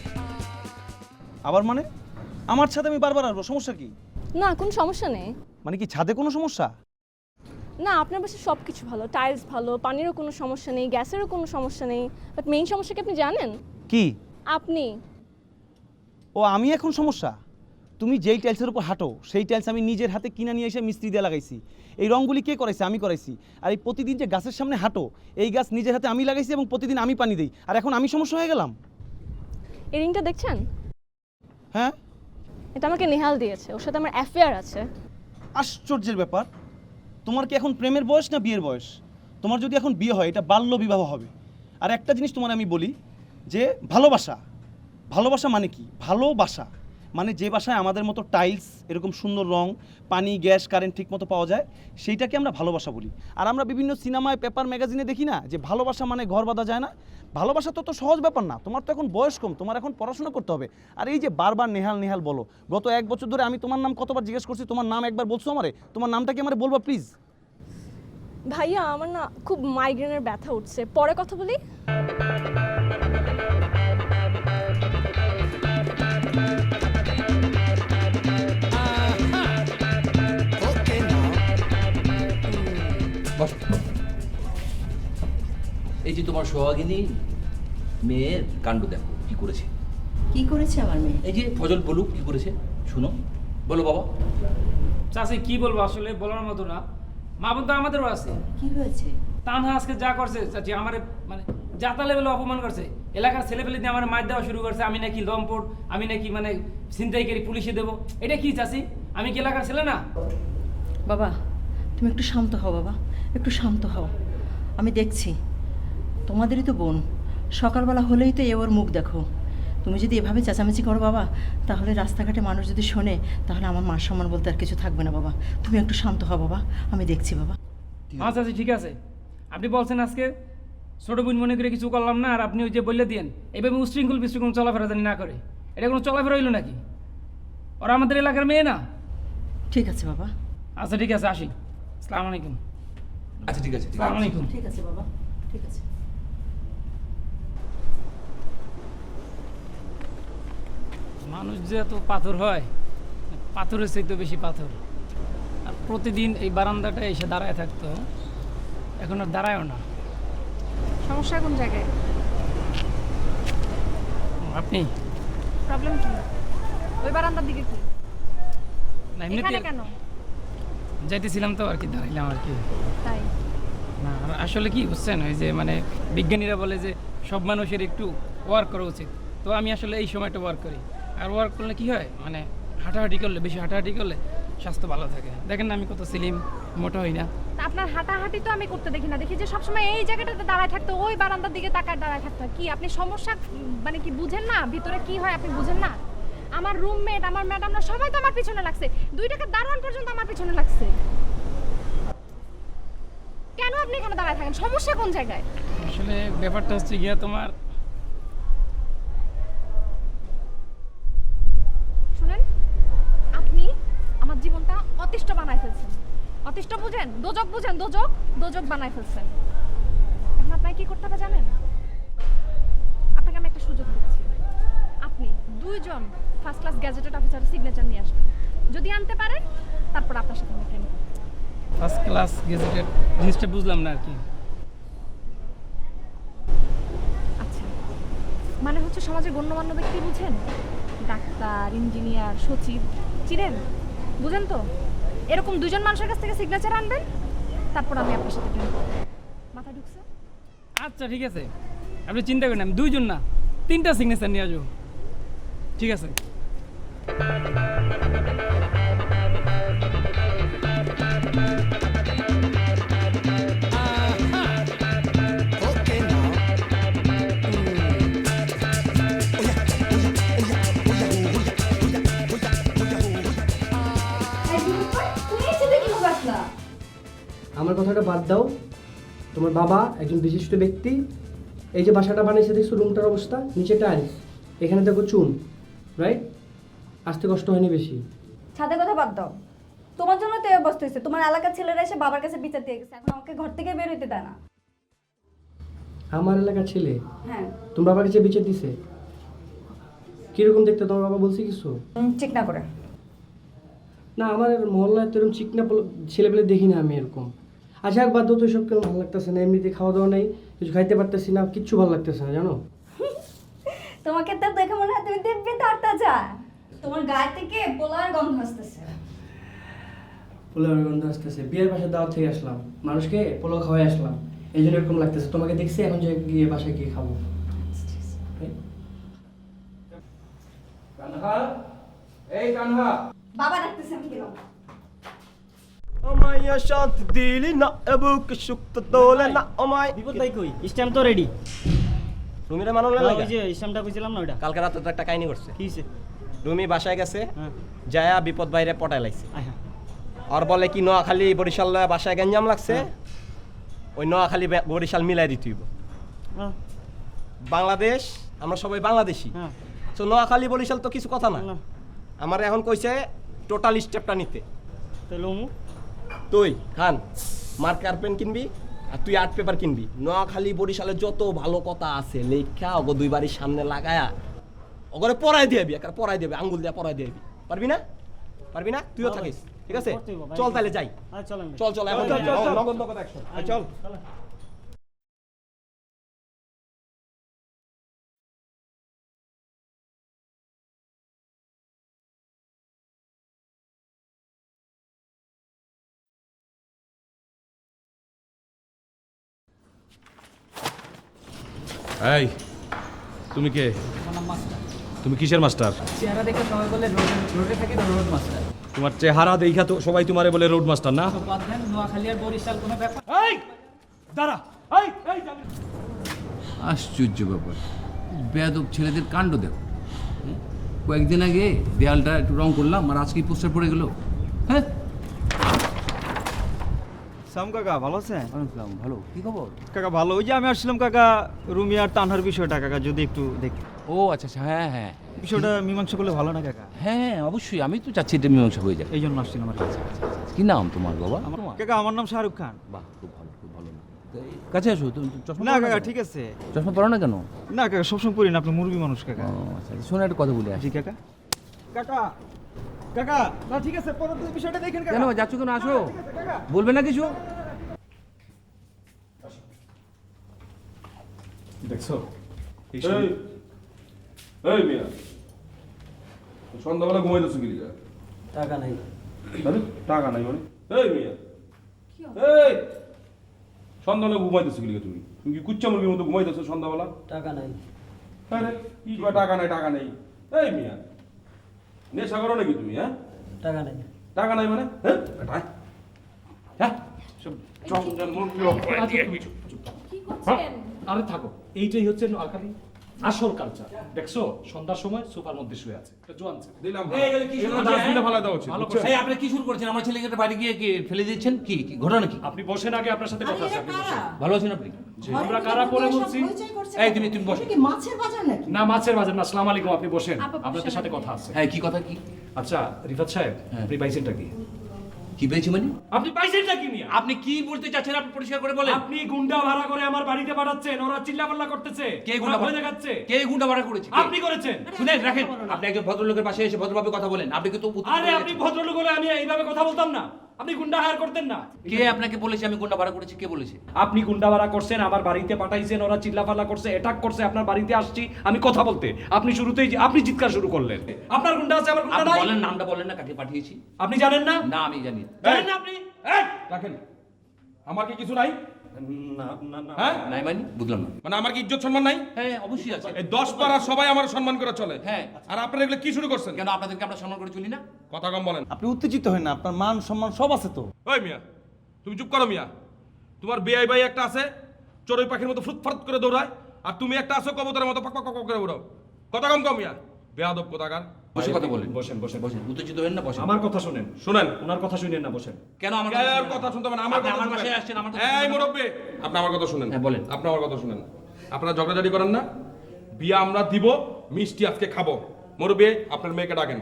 আবার মানে আমার ছাদে আমি বারবার আসবো, সমস্যা কি? না কোনো সমস্যা নেই। মানে কি ছাদে কোনো সমস্যা? না আপনার বাসায় সব কিছু ভালো, টাইলস ভালো, পানিরও কোনো সমস্যা নেই, গ্যাসেরও কোনো সমস্যা নেই, বাট মেইন সমস্যা কি আপনি জানেন? কি? আপনি। ও আমি এখন সমস্যা? তুমি যেই টাইলসের উপর হাঁটো সেই টাইলস আমি নিজের হাতে কিনে নিয়ে এসে মিস্ত্রি দিয়ে লাগাইছি। এই রঙগুলি কে করাইছে? আমি করাইছি। আর এই প্রতিদিন যে গাছের সামনে হাঁটো, এই গাছ নিজের হাতে আমি লাগাইছি এবং প্রতিদিন আমি পানি দিই, আর এখন আমি সমস্যা হয়ে গেলাম? এই রিংটা দেখছেন? হ্যাঁ, এটা আমাকে নেহাল দিয়েছে, ওর সাথে আমার অ্যাফেয়ার আছে। আশ্চর্যের ব্যাপার। তোমার কি এখন প্রেমের বয়স না বিয়ের বয়স? তোমার যদি এখন বিয়ে হয় এটা বাল্য বিবাহ হবে। আর একটা জিনিস তোমার আমি বলি যে ভালোবাসা, ভালোবাসা মানে কি? ভালোবাসা মানে যে বাসায় আমাদের মতো টাইলস, এরকম সুন্দর রং, পানি, গ্যাস, কারেন্ট ঠিক মতো পাওয়া যায়, সেইটাকে আমরা ভালোবাসা বলি। আর আমরা বিভিন্ন সিনেমায়, পেপার, ম্যাগাজিনে দেখি না যে ভালোবাসা মানে ঘর বাঁধা যায় না। ভালোবাসা তো সহজ ব্যাপার না। তোমার তো এখন বয়স কম, তোমার এখন পড়াশোনা করতে হবে। আর এই যে বারবার নেহাল নেহাল বলো, গত 1 বছর ধরে আমি তোমার নাম কতবার জিজ্ঞেস করছি, তোমার নাম একবার বলছো আমারে? তোমার নামটা কি আমারে বলবা প্লিজ? ভাইয়া আমার না খুব মাইগ্রেনের ব্যথা উঠছে, পরে কথা বলি। বসো। এই যে তোমার সোহাগিনী মেয়ের কাণ্ড দেখো কি করেছে। কি করেছে আমার মেয়ে? এই যে ফজল বলুক কি করেছে, শুনো। বলো বাবা। চাষি কি বলবো, আসলে বলার মতো না। মা বোন তো আমাদেরও আছে। কি হয়েছে? তানহা আজকে যা করছে চাচি, আমার মানে যাতা লেভেলে অপমান করছে। এলাকার ছেলেপেলে দিয়ে আমার মার দেওয়া শুরু করছে। আমি নাকি লম্পট, আমি নাকি মানে ছিনতাইকারী, পুলিশে দেবো। এটা কি চাচি? আমি কি এলাকার ছেলে না? বাবা তুমি একটু শান্ত হও, বাবা একটু শান্ত হও। আমি দেখছি তোমাদেরই তো বোন, সকালবেলা হলেই তো এ ওর মুখ দেখো। তুমি যদি এভাবে চেঁচামেচি করো বাবা, তাহলে রাস্তাঘাটে মানুষ যদি শোনে, তাহলে আমার মান সম্মান বলতে আর কিছু থাকবে না। বাবা তুমি একটু শান্ত হও বাবা, আমি দেখছি বাবা। আচ্ছা আচ্ছা ঠিক আছে। আপনি বলছেন আজকে ছোট বোন মনে করে কিছু করলাম না, আর আপনি ওই যে বললে দিয়েন এইভাবে উশৃঙ্খল বিশৃঙ্খল চলাফেরা জানি না করে। এটা কোনো চলাফেরা হইলো নাকি? ওরা আমাদের এলাকার মেয়ে না। ঠিক আছে বাবা। আচ্ছা ঠিক আছে, আসি। আসসালামু আলাইকুম। আচ্ছা ঠিক আছে। আসসালামু আলাইকুম। ঠিক আছে বাবা, ঠিক আছে। মানুষ যে এত পাথর হয়, পাথরের চাইতে বেশি পাথর। আর প্রতিদিন এই বারান্দাটা এসে দাঁড়ায় থাকতো, এখন আর দাঁড়ায়ও না। সমস্যা কোন জায়গায়? আপনি প্রবলেম কি? ওই বারান্দার দিকে কি? না এখানে এমনিতে কেন? যাইতেছিলাম তো আর কি, দাঁড়াইলাম আর কি। তাই? না আর আসলে কি বুঝছেন, ওই যে মানে বিজ্ঞানীরা বলে যে সব মানুষের একটু ওয়ার্ক করা উচিত। তো আমি আসলে এই সময়টা ওয়ার্ক করি। আর ওয়ার্ক করলে কি হয়, মানে হাঁটাহাঁটি করলে, বেশি হাঁটাহাঁটি করলে স্বাস্থ্য ভালো থাকে। দেখেন না আমি কত স্লিম, মোটা হই না। তা আপনার হাঁটাহাঁটি তো আমি করতে দেখি না, দেখি যে সবসময় এই জায়গাটাতে দাঁড়ায় থাকতো, ওই বারান্দার দিকে তাকায় দাঁড়ায় থাকতো। কি আপনি সমস্যা মানে কি বুঝেন না ভিতরে কি হয়? আপনি বুঝেন না? আমার রুমমেট, আমার ম্যাডামরা সবাই তো আমার পিছনে লাগছে, 2 টাকা দারোয়ান পর্যন্ত আমার পিছনে লাগছে। কেন আপনি এখানে দাঁড়ায় থাকেন? সমস্যা কোন জায়গায়? আসলে ব্যাপারটা হচ্ছে গিয়া তোমার, শুনেন, আপনি আমার জীবনটা অতিষ্ঠ বানায় ফেলছেন। অতিষ্ঠ বুঝেন? দোজক বুঝেন? দোজক, দোজক বানায় ফেলছেন। এখন আপনাকে কি করতে হবে জানেন? আপনাকে আমি একটা সুযোগ দিচ্ছি। আপনি 2 জন ফার্স্ট ক্লাস গ্যাজেটেড অফিসারের সিগনেচার নিয়ে আসবেন। যদি আনতে পারেন, তারপর আপনার সাথে আমি প্রেম করব। ফার্স্ট ক্লাস গেজেটেড জিনিসটা বুঝলাম না আর কি। আচ্ছা, মানে হচ্ছে সমাজের গণ্যমান্য ব্যক্তি বুঝেন? ডাক্তার, ইঞ্জিনিয়ার, সচিব, চিনেন? বুঝেন তো? এরকম 2 জন মানুষের কাছ থেকে সিগনেচার আনবেন, তারপর আমি আপনার সাথে প্রেম করব। মাথা ঢুকছে? আচ্ছা ঠিক আছে, আপনি চিন্তা করেন, আমি 2 জন না 3টা সিগনেচার নিয়ে আসবো। ঠিক আছে। আমার কথাটা বাদ দাও। তোমার বাবা একজন বিশিষ্ট ব্যক্তি। এই যে বাসাটা বানিয়েছে দেখছো, রুমটার অবস্থা, নিচে টাইলস, এখানে দেখো চুন, রাইট? আসতে কষ্ট হয়নি বেশি। ছাদের কথা বাদ দাও, তোমার জন্য তো এই অবস্থা হয়েছে। তোমার এলাকার ছেলেরা এসে বাবার কাছে বিচার দিয়ে গেছে, এখন আমাকে ঘর থেকে বের হইতে দেয় না। আমার এলাকার ছেলে হ্যাঁ, তোমার বাবার কাছে বিচার দিছে? কিরকম দেখতে তোমার বাবা বলছে কিছু? ঠিক না করে। না, আমার মহল্লায় তো এরকম চিকনা ছেলেপেলে দেখি না আমি এরকম। আচ্ছা এক বাদ দাও তো, সব কেন ভালো লাগতেছে না, এমনিতে খাওয়া দাওয়া নেই, কিছু খাইতে পারতেছি না, কিচ্ছু ভালো লাগতেছে না জানো। তোমাকে তো দেখে মনে হয় তুমি দিব্যি তরতাজা। তোমার গায়ে থেকে পোলার গন্ধ আসতেছে। পোলাওয়ের গন্ধ আসতেছে, বিয়ের পাশে দাওয়াত থেকে আসলাম, মানুষকে পোলাও খাওয়াই আসলাম, এই জন্য এরকম লাগতেছে। তোমাকে দেখছি, এখন যে গিয়ে বাসায় গিয়ে খাবো। কানহা, এই কানহা, বাবা ডাকতেছে, আমি গেলাম। আমায় শান্তি দিলি না, বুক সুক্ত দোলে না আমায়। বিপদ ভাই কই? স্ট্যাম্প তো রেডি। রুমিরে মানল না ওই যে স্ট্যাম্পটা কইছিলাম না ওটা। কালকে রাতে তো একটা কাহিনী করছে। কি হইছে? রুমি বাসায় গেছে, হ্যাঁ। যায়া বিপদ বাইরে পটায় লাইছে। আহা। আর বলে কি নোয়াখালী বরিশাল বাসায় গঞ্জাম লাগছে, ওই নোয়াখালী বরিশাল মিলাই দিতে হইব। বাংলাদেশ, আমরা সবাই বাংলাদেশি, হ্যাঁ। তো নোয়াখালী বরিশাল তো কিছু কথা না। না। আমার এখন কইছে টোটাল স্টেপটা নিতে। তাহলে ওমু তুই খান মার্কার পেন কিনবি, আর তুই আর্ট পেপার কিনবি। নোয়াখালী বরিশালে যত ভালো কথা আছে লেখা ওগো দুই বাড়ির সামনে লাগায়া ওগরে পড়াই দিবি, একার পড়াই দিবি, আঙ্গুল দিয়ে পড়াই দিবি। পারবি না? পারবি না? তুইও থাকিস, ঠিক আছে? চল তাহলে যাই। চলেন। চল চল এখন নগদ নগদ অ্যাকশন। চল। এই তুমি কে? তুমি কিসের মাস্টার? চেহারা দেখে সবাই বলে রোডে থাকি তো রোড মাস্টার। তোমার চেহারা দেখা তো সবাই তোমারে বলে রোড মাস্টার না? নোয়াখালী আর বরিশাল কোনো ব্যাপার। এই দাঁড়া, এই এই আশ্চর্য ব্যাপার, বেয়াদব ছেলেদের কাণ্ড দেখো। কয়েকদিন আগে দেয়ালটা একটু রং করলাম আর আজকে পোস্টার পড়ে গেল। হ্যাঁ সাম কাকা ভালো আছেন? ভালো, কি খবর কাকা? ভালো। ওই যে আমি আসছিলাম কাকা রুমি আর তানহার বিষয়টা কাকা যদি একটু দেখ। ও আচ্ছা আচ্ছা, হ্যাঁ হ্যাঁ, বিষয়টা মীমাংসা করলে ভালো না কাকা? হ্যাঁ অবশ্যই, আমি তো চাচ্ছি এটা মীমাংসা হয়ে যাবে। এই জন্য আসছিলাম আর কাছে। কি নাম তোমার বাবা? কাকা আমার নাম শাহরুখ খান। বাহ, খুব ভালো, খুব ভালো নাম। কাছে আসো। চশমা না পরো কাকা কেন? ঠিক আছে। চশমা পরো না কেন? না কাকা সবসময় পড়ি না, আপনি মুরগি মানুষ কাকা। ও আচ্ছা, শোনো একটা কথা বলে আসি। জি কাকা। কাকা কাকা না ঠিক আছে, পরে বিষয়টা দেখেন কাকা। কেন যাচ্ছ কেন? আসো, বলবে না কিছু? দেখছো এই মিয়া, সন্ধ্যাবেলা ঘুমাইতেছো কি লিগা? টাকা নাই। আরে টাকা নাই মানে? এই মিয়া, এই সন্ধ্যাবেলা ঘুমাইতেছো কি লিগা? তুমি তুমি কি কুচ্চা মুরগির মতো ঘুমাইতেছো সন্ধ্যাবেলা? টাকা নাই। আরে কি কয় টাকা নাই টাকা নাই? এই মিয়া, নেশা করো নাকি তুমি? হ্যাঁ, টাকা নাই। টাকা নাই মানে? হ্যাঁ বেটা, হ্যাঁ সব জঙ্গল মুরগি কি করছেন? আরে থাকো, এইটাই হচ্ছে নোয়াখালী আসল কালচার। দেখছো সন্ধ্যার সময় সোফার মধ্যে শুয়ে আছে একটা জোয়ান ছেলে। দিলাম এই, এগুলো কি শুরু করছে, ডাস্টবিনে হ্যাঁ? ফেলা দেওয়া উচিত। ভালো বুঝছো? এই আপনি কি শুরু করছেন? আমার ছেলেকে বাইরে গিয়ে কি ফেলে দিচ্ছেন? কি কি ঘটনা কি? আপনি বসেন, আগে আপনার সাথে কথা আছে, আপনি বসেন। ভালো আছেন আপনি? আমরা কারা পরে বলছি? এই তুমি বসো। কি মাছের বাজার নাকি? না মাছের বাজার না। আসসালামু আলাইকুম, আপনি বসেন, আপা, বসেন আপনাদের সাথে আপনি। কথা আছে। হ্যাঁ কি কথা কি? আচ্ছা রিফাত সাহেব, হ্যাঁ। আপনি পাইছেনটা কি? কি পেয়েছি মানে? আপনি পাইছেনটা কি নিয়ে? আপনি কি বলতে চাচ্ছেন? আপনি পরিষ্কার করে বলেন। আপনি গুন্ডা ভাড়া করে আমার বাড়িতে পাঠাচ্ছেন, ওরা চিল্লাপাল্লা করতেছে, কে গুন্ডা ওরা ভয় ভাড়া দেখাচ্ছে। কে গুন্ডা ভাড়া করেছে? কে? আপনি করেছেন। শুনেন রাখেন, আপনি একজন ভদ্রলোকের পাশে এসে ভদ্রভাবে কথা বলেন। আপনি কিন্তু আরে আপনি ভদ্রলোক হলে আমি এইভাবে কথা বলতাম না, আপনি গুন্ডা হায়ার করতেন না। কে আপনাকে বলেছে আমি গুন্ডা ভাড়া করেছি? কে বলেছে? আপনি গুন্ডা ভাড়া করছেন, আমার বাড়িতে পাঠাইছেন, ওরা চিল্লাপাল্লা করছে, অ্যাটাক করছে, আপনার বাড়িতে আসছি আমি কথা বলতে, আপনি শুরুতেই আপনি চিৎকার শুরু করলেন। আপনার গুন্ডা আছে, আমার গুন্ডা আপনি নাই। বলেন, নামটা বলেন না, কাকে পাঠিয়েছি? আপনি জানেন না? না আমি জানি। জানেন না আপনি? এই রাখেন, আমার কি কিছু নাই? না না না। হ্যাঁ নাই মানে বুঝলাম না। মানে আমার কি ইজ্জত সম্মান নাই? হ্যাঁ অবশ্যই আছে। এই 10 পাড়ার সবাই আমার সম্মান করে চলে। হ্যাঁ। আর আপনারা এগুলো কি শুরু করছেন? কেন আপনাদেরকে আমরা সম্মান করে চলি না? কথা কম বলেন। আপনি উত্তেজিত হয় না, আপনার মান সম্মান সব আছে তো। ওই মিয়া, তুমি চুপ করো মিয়া। তোমার বেআই ভাই একটা আছে চড়ুই পাখির মতো ফুটফাট করে দৌড়ায়, আর তুমি একটা আছো কবুতরের মতো পাক পাক পাক করে উড়াও। কথা কম কম মিয়া, বেয়াদব কোথাকার। বসে কথা বলেন। বসেন বসেন বসেন, উত্তেজিত হবেন না, বসেন। আমার কথা শুনেন, শুনেন, ওনার কথা শুনেন না, বসেন। কেন আমার এর কথা শুনতে হবে না, আমার আপনি কথা আমার শুনবেন। বাসায় আসছেন, আমার কথা এই শুনবেন না। মুরব্বি, আপনি আমার কথা শুনেন। হ্যাঁ, বলেন। আপনি আমার কথা শুনেন। আপনারা ঝগড়াঝাটি করেন না, বিয়ে আমরা দিব, মিষ্টি আজকে খাবো। মুরব্বি, আপনার মেয়েকে ডাকেন।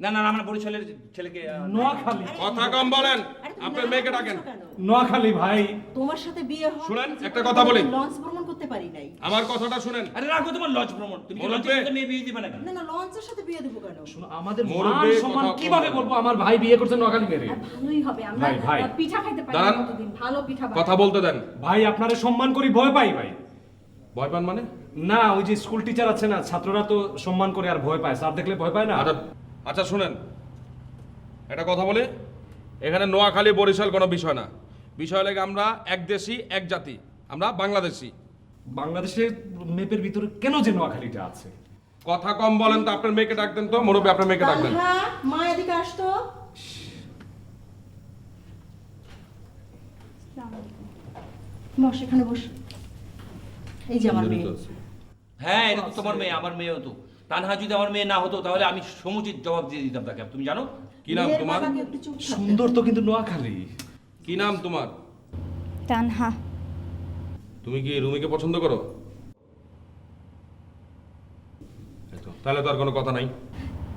না না, আমার বরিশালের ছেলেকে নোয়াখালী। কথা কম বলেন, আপনার মেয়েকে ডাকেন। নোয়াখালী ভাই। তোমার সাথে বিয়ে হয় শুনেন, একটা কথা বলি। লঞ্চ ভ্রমণ করতে পারি নাই। আমার কথাটা শুনেন। আরে রাখো তোমার লজ ভ্রমণ, তুমি কি মুরব্বি। লজের সাথে মেয়ে বিয়ে দিবে না কেন? না না, লঞ্চের সাথে বিয়ে দেবো কেন? আমাদের মুরব্বি, মান সম্মান কথা কিভাবে বলবেন। বলবো? আমার ভাই বিয়ে করছে নোয়াখালী মেরে। আর ভালোই হবে, আমরা ভাই, ভাই। পিঠা খাইতে পারি দাঁড়ান। কতদিন, ভালো পিঠা বানাই। কথা বলতে দেন। ভাই আপনারে সম্মান করি, ভয় পাই ভাই। ভয় পান মানে? না, ওই যে স্কুল টিচার আছে না, ছাত্ররা তো সম্মান করে আর ভয় পায়, স্যার দেখলে ভয় পায় না। আচ্ছা, আচ্ছা শুনেন, একটা কথা বলি, এখানে নোয়াখালী বরিশাল কোনো বিষয় না। বিষয় লাগে আমরা এক দেশি এক জাতি, আমরা বাংলাদেশি। বাংলাদেশের মেপের ভিতরে কেন যে নোয়াখালীটা আছে? কথা কম বলেন তো, আপনার মেয়েকে ডাকতেন তো, মুরব্বী আপনার মেয়েকে ডাকবেন। হ্যাঁ, মা এদিকে আসতো। বস, এখানে বস। এই যে আমার মেয়ে। হ্যাঁ, এটা তো তোমার মেয়ে, আমার মেয়েও তো। তানহা যদি আমার মেয়ে না হতো তাহলে আমি সমুচিত জবাব দিয়ে দিতাম তাকে। তুমি জানো কি নাম মেয়ের তোমার? বাবাকে একটু চুপ থাকতে সুন্দর তো কিন্তু নোয়াখালী। কি নাম তোমার? তানহা। তুমি কি রুমিকে পছন্দ করো? এই তো, তাহলে তো আর কোনো কথা নাই।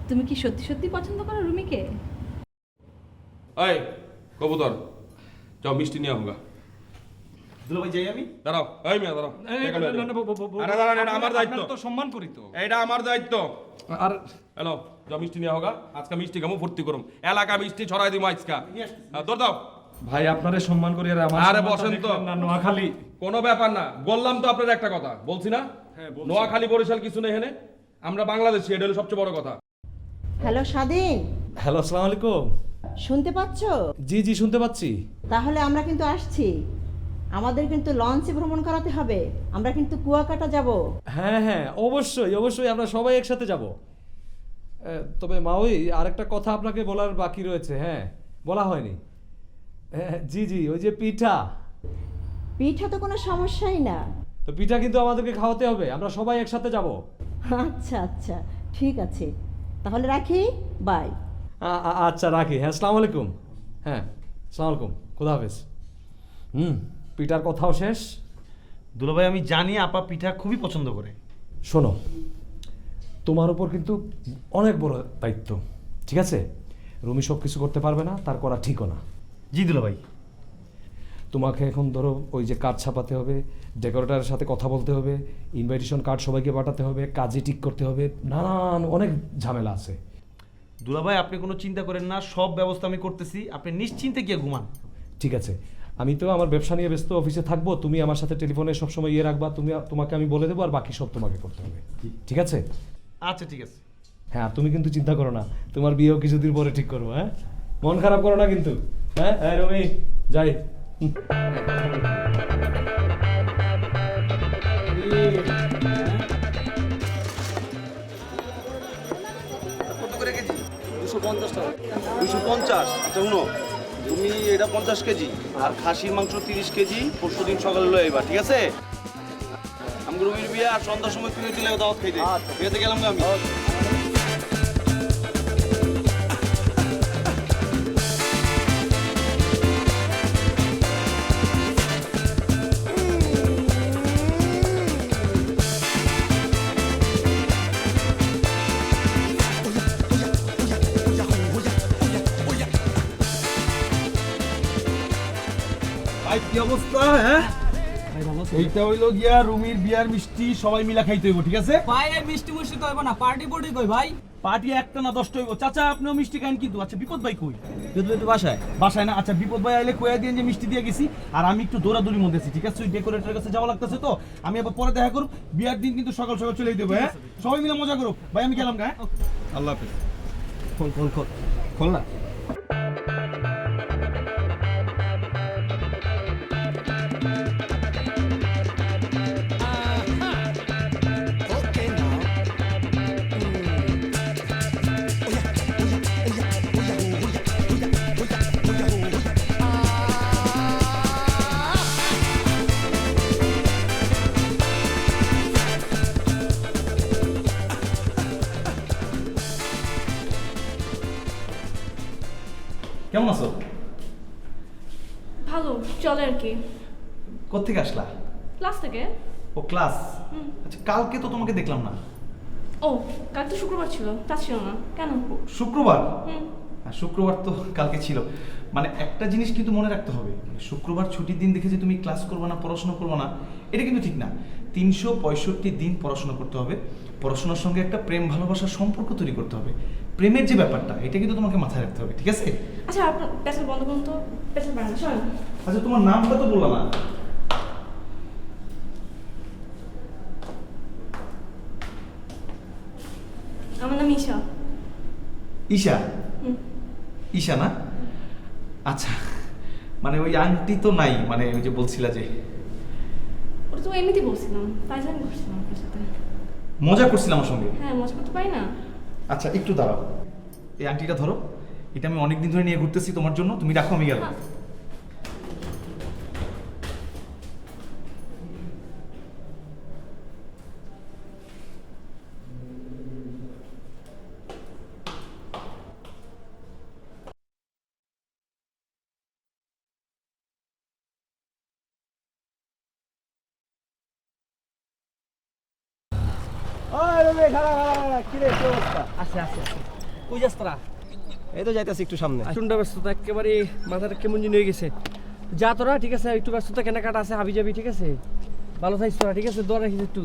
তুমি কি সত্যি সত্যি পছন্দ করো রুমিকে? এই কবুতর, যাও মিষ্টি নিয়ে হোগা। দুলাভাই যাই আমি। দাঁড়াও, এই মেয়ে দাঁড়াও। এখানে আরে দাঁড়ান, এটা আমার দায়িত্ব। তো সম্মান করি তো। এটা আমার দায়িত্ব। আর হ্যালো, যাও মিষ্টি নিয়ে হোগা। আজকে মিষ্টি খামো, ফুর্তি করুম। এলাকা মিষ্টি ছড়াই দিব আজকা। দৌড় দাও। ভাই আপনারে সম্মান করি আর আমার আরে সম্মানটা বসেন তো। দেখলেন না, নোয়াখালী। কোনো ব্যাপার না, বললাম তো আপনার একটা কথা, বলছি না? নোয়াখালী বরিশাল কিছু নেই এখানে, আমরা বাংলাদেশি, এটা হলো সবচেয়ে বড় কথা। হ্যালো স্বাধীন, হ্যালো, আসসালামু আলাইকুম। শুনতে পাচ্ছো? জি জি, শুনতে পাচ্ছি। তাহলে আমরা কিন্তু আসছি। আমাদের কিন্তু লঞ্চে ভ্রমণ করাতে হবে। আমরা কিন্তু কুয়াকাটা যাব। হ্যাঁ হ্যাঁ, অবশ্যই অবশ্যই, আমরা সবাই একসাথে যাব। তবে মাওই, আরেকটা কথা আপনাকে বলার বাকি রয়েছে। হ্যাঁ, বলা হয়নি। জি জি, ওই যে পিঠা। পিঠা তো কোনো সমস্যাই না। তো পিঠা কিন্তু আমাদেরকে খাওয়াতে হবে, আমরা সবাই একসাথে যাব। আচ্ছা আচ্ছা, ঠিক আছে, তাহলে রাখি, বাই। আচ্ছা রাখি। হ্যাঁ, আসসালামু আলাইকুম। হ্যাঁ, আসসালামু আলাইকুম, খুদা হাফেজ। পিঠার কথাও শেষ। দুলাভাই, আমি জানি আপা পিঠা খুবই পছন্দ করে। শোনো, তোমার উপর কিন্তু অনেক বড় দায়িত্ব, ঠিক আছে? রুমি সব কিছু করতে পারবে না, তার করা ঠিকও না। জি দুলাভাই। তোমাকে এখন ধরো ওই যে কার্ড ছাপাতে হবে, ডেকোরেটরের সাথে কথা বলতে হবে, ইনভাইটেশন কার্ড সবাইকে পাঠাতে হবে, কাজে ঠিক করতে হবে, নানান অনেক ঝামেলা আছে। দুলাভাই, আপনি কোনো চিন্তা করেন না, সব ব্যবস্থা আমি করতেছি, আপনি নিশ্চিন্তে গিয়ে ঘুমান। ঠিক আছে, আমি তো আমার ব্যবসা নিয়ে ব্যস্ত, অফিসে থাকবো, তুমি আমার সাথে টেলিফোনে সবসময় ইয়ে রাখবা, তোমাকে আমি বলে দেবো, আর বাকি সব তোমাকে করতে হবে, ঠিক আছে? আচ্ছা ঠিক আছে। হ্যাঁ, তুমি কিন্তু চিন্তা করো না, তোমার বিয়েও কিছুদিন পরে ঠিক করবো। হ্যাঁ, মন খারাপ করো না কিন্তু। হ্যাঁ হ্যাঁ রমি, যাই। কত করে কেজি? 250 টাকা। 250? আচ্ছা শুনো, তুমি এটা 50 কেজি আর খাসির মাংস 30 কেজি পরশু দিন সকালে লয়ে আইবা, ঠিক আছে? আমি রুমির বিয়ে আর সন্ধ্যার সময় তুমি চলে দাওয়াত খাইতে। ঠিক আছে, গেলাম আমি। ভাই কি অবস্থা? হ্যাঁ, এইটা হইলো গিয়া রুমির বিয়ার মিষ্টি, সবাই মিলা খাইতে হইব, ঠিক আছে? ভাই এই মিষ্টি মুষ্টি তো হইব না, পার্টি পড়ি কই ভাই? পার্টি একটা না 10টা হইব। চাচা, আপনিও মিষ্টি খান কিন্তু। আচ্ছা, বিপদ ভাই কই? বিপদ তো বাসায়। বাসায় না? আচ্ছা, বিপদ ভাই আইলে কইয়া দিন যে মিষ্টি দিয়ে গেছি, আর আমি একটু দৌড়াদৌড়ির মধ্যে আছি, ঠিক আছে? ওই ডেকোরেটরের কাছে যাওয়া লাগতেছে, তো আমি আবার পরে দেখা করব। বিয়ার দিন কিন্তু সকাল সকাল চলে যেতে হবে। হ্যাঁ, সবাই মিলে মজা করো। ভাই আমি গেলাম। হ্যাঁ, আল্লাহ হাফেজ। খোল না। ভালো চলে আর কি। কোত্থেকে আসলা? ক্লাস থেকে। ও ক্লাস। আচ্ছা কালকে তো তোমাকে দেখলাম না। ও কাল তো শুক্রবার ছিল, ক্লাস ছিল না কেন? শুক্রবার? হ্যাঁ শুক্রবার তো কালকে ছিল। মানে একটা জিনিস কিন্তু মনে রাখতে হবে, শুক্রবার ছুটির দিন দেখে যে তুমি ক্লাস করবে না, পড়াশোনা করবে না, এটা কিন্তু ঠিক না। 365 দিন পড়াশোনা করতে হবে, পড়াশোনার সঙ্গে একটা প্রেম ভালোবাসার সম্পর্ক তৈরি করতে হবে। প্রেমের যে ব্যাপারটা এটা কিন্তু তোমাকে মাথায় রাখতে হবে, ঠিক আছে? আচ্ছা আপনার পেছন বন্ধ করুন তো, পেছন বাড়ান শোনেন। আচ্ছা তোমার নামটা তো বললা না। আমার নাম ঈশা। ঈশা? ঈশা না? আচ্ছা মানে ওই আংটি তো নাই, মানে ওই যে বলছিলা যে। ওটা তো এমনিতেই বলছিলাম, ফাইজলামি করছিলাম আপনার সাথে। মজা করছিলাম আমার সঙ্গে? হ্যাঁ মজা করতে পারি না। আচ্ছা একটু দাঁড়াও, এই আংটিটা ধরো, এটা আমি অনেকদিন ধরে নিয়ে ঘুরতেছি তোমার জন্য, তুমি রাখো আমি গেলাম। এই তো যাইতেছি একটু সামনে। প্রচন্ড ব্যস্ততা, একেবারে মাথাটা কেমন জিনিস হয়ে গেছে। যা তোরা, ঠিক আছে? একটু ব্যস্ততা কেনাকাটা আছে, হাবি যাবি, ঠিক আছে? ভালো থাইস তোরা, ঠিক আছে? দোয়া রাখিস একটু।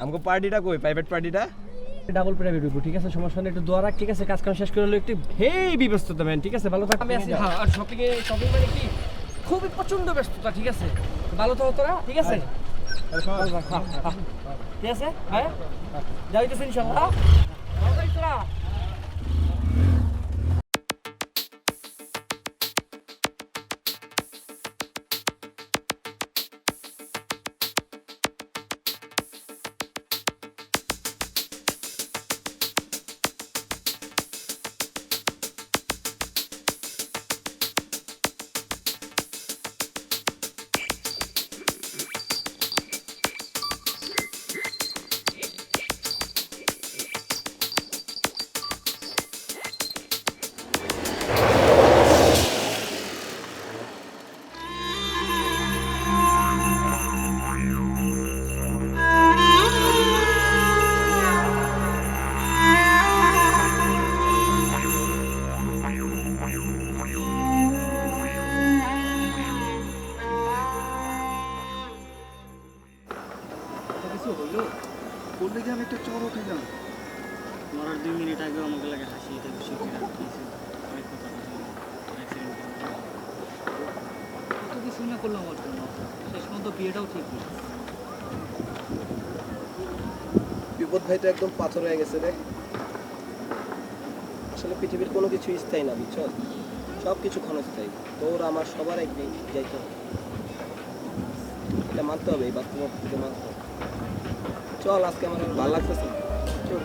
আমাকে পার্টিটা কই, প্রাইভেট পার্টিটা? ডাবল প্রাইভেট হইব, ঠিক আছে? সমস্যা নেই, একটু দোয়া রাখ, ঠিক আছে? কাজ কাম শেষ করে হলো একটু হেভি ব্যস্ততা ম্যান, ঠিক আছে? ভালো থাক। আমি আছি। হ্যাঁ, আর শপিং মানে কি খুবই প্রচন্ড ব্যস্ততা, ঠিক আছে? ভালো থাকো তোরা, ঠিক আছে? ঠিক আছে? হ্যাঁ যাইতেছি ইনশাআল্লাহ। ভালো থাকিস তোরা। বললে কি আমি একটা চড়ও খাইলাম? মরার 2 মিনিট আগে আমাকে লাগে হাসি, এটা খুশি করে রাখতেছি। অনেক কথা কত কিছু না করলাম আমার জন্য, শেষ পর্যন্ত বিয়েটাও ঠিক না। বিপদ ভাই তো একদম পাথর হয়ে গেছে রে। আসলে পৃথিবীর কোনো কিছু স্থায়ী না, বুঝছো? সব কিছু ক্ষণস্থায়ী। তোর আমার সবার একদিন যাইতে হবে, এটা মানতে হবে, এই বাস্তবতা মানতে হবে। চল, আজকে আমার ভালো লাগতেছে। চল।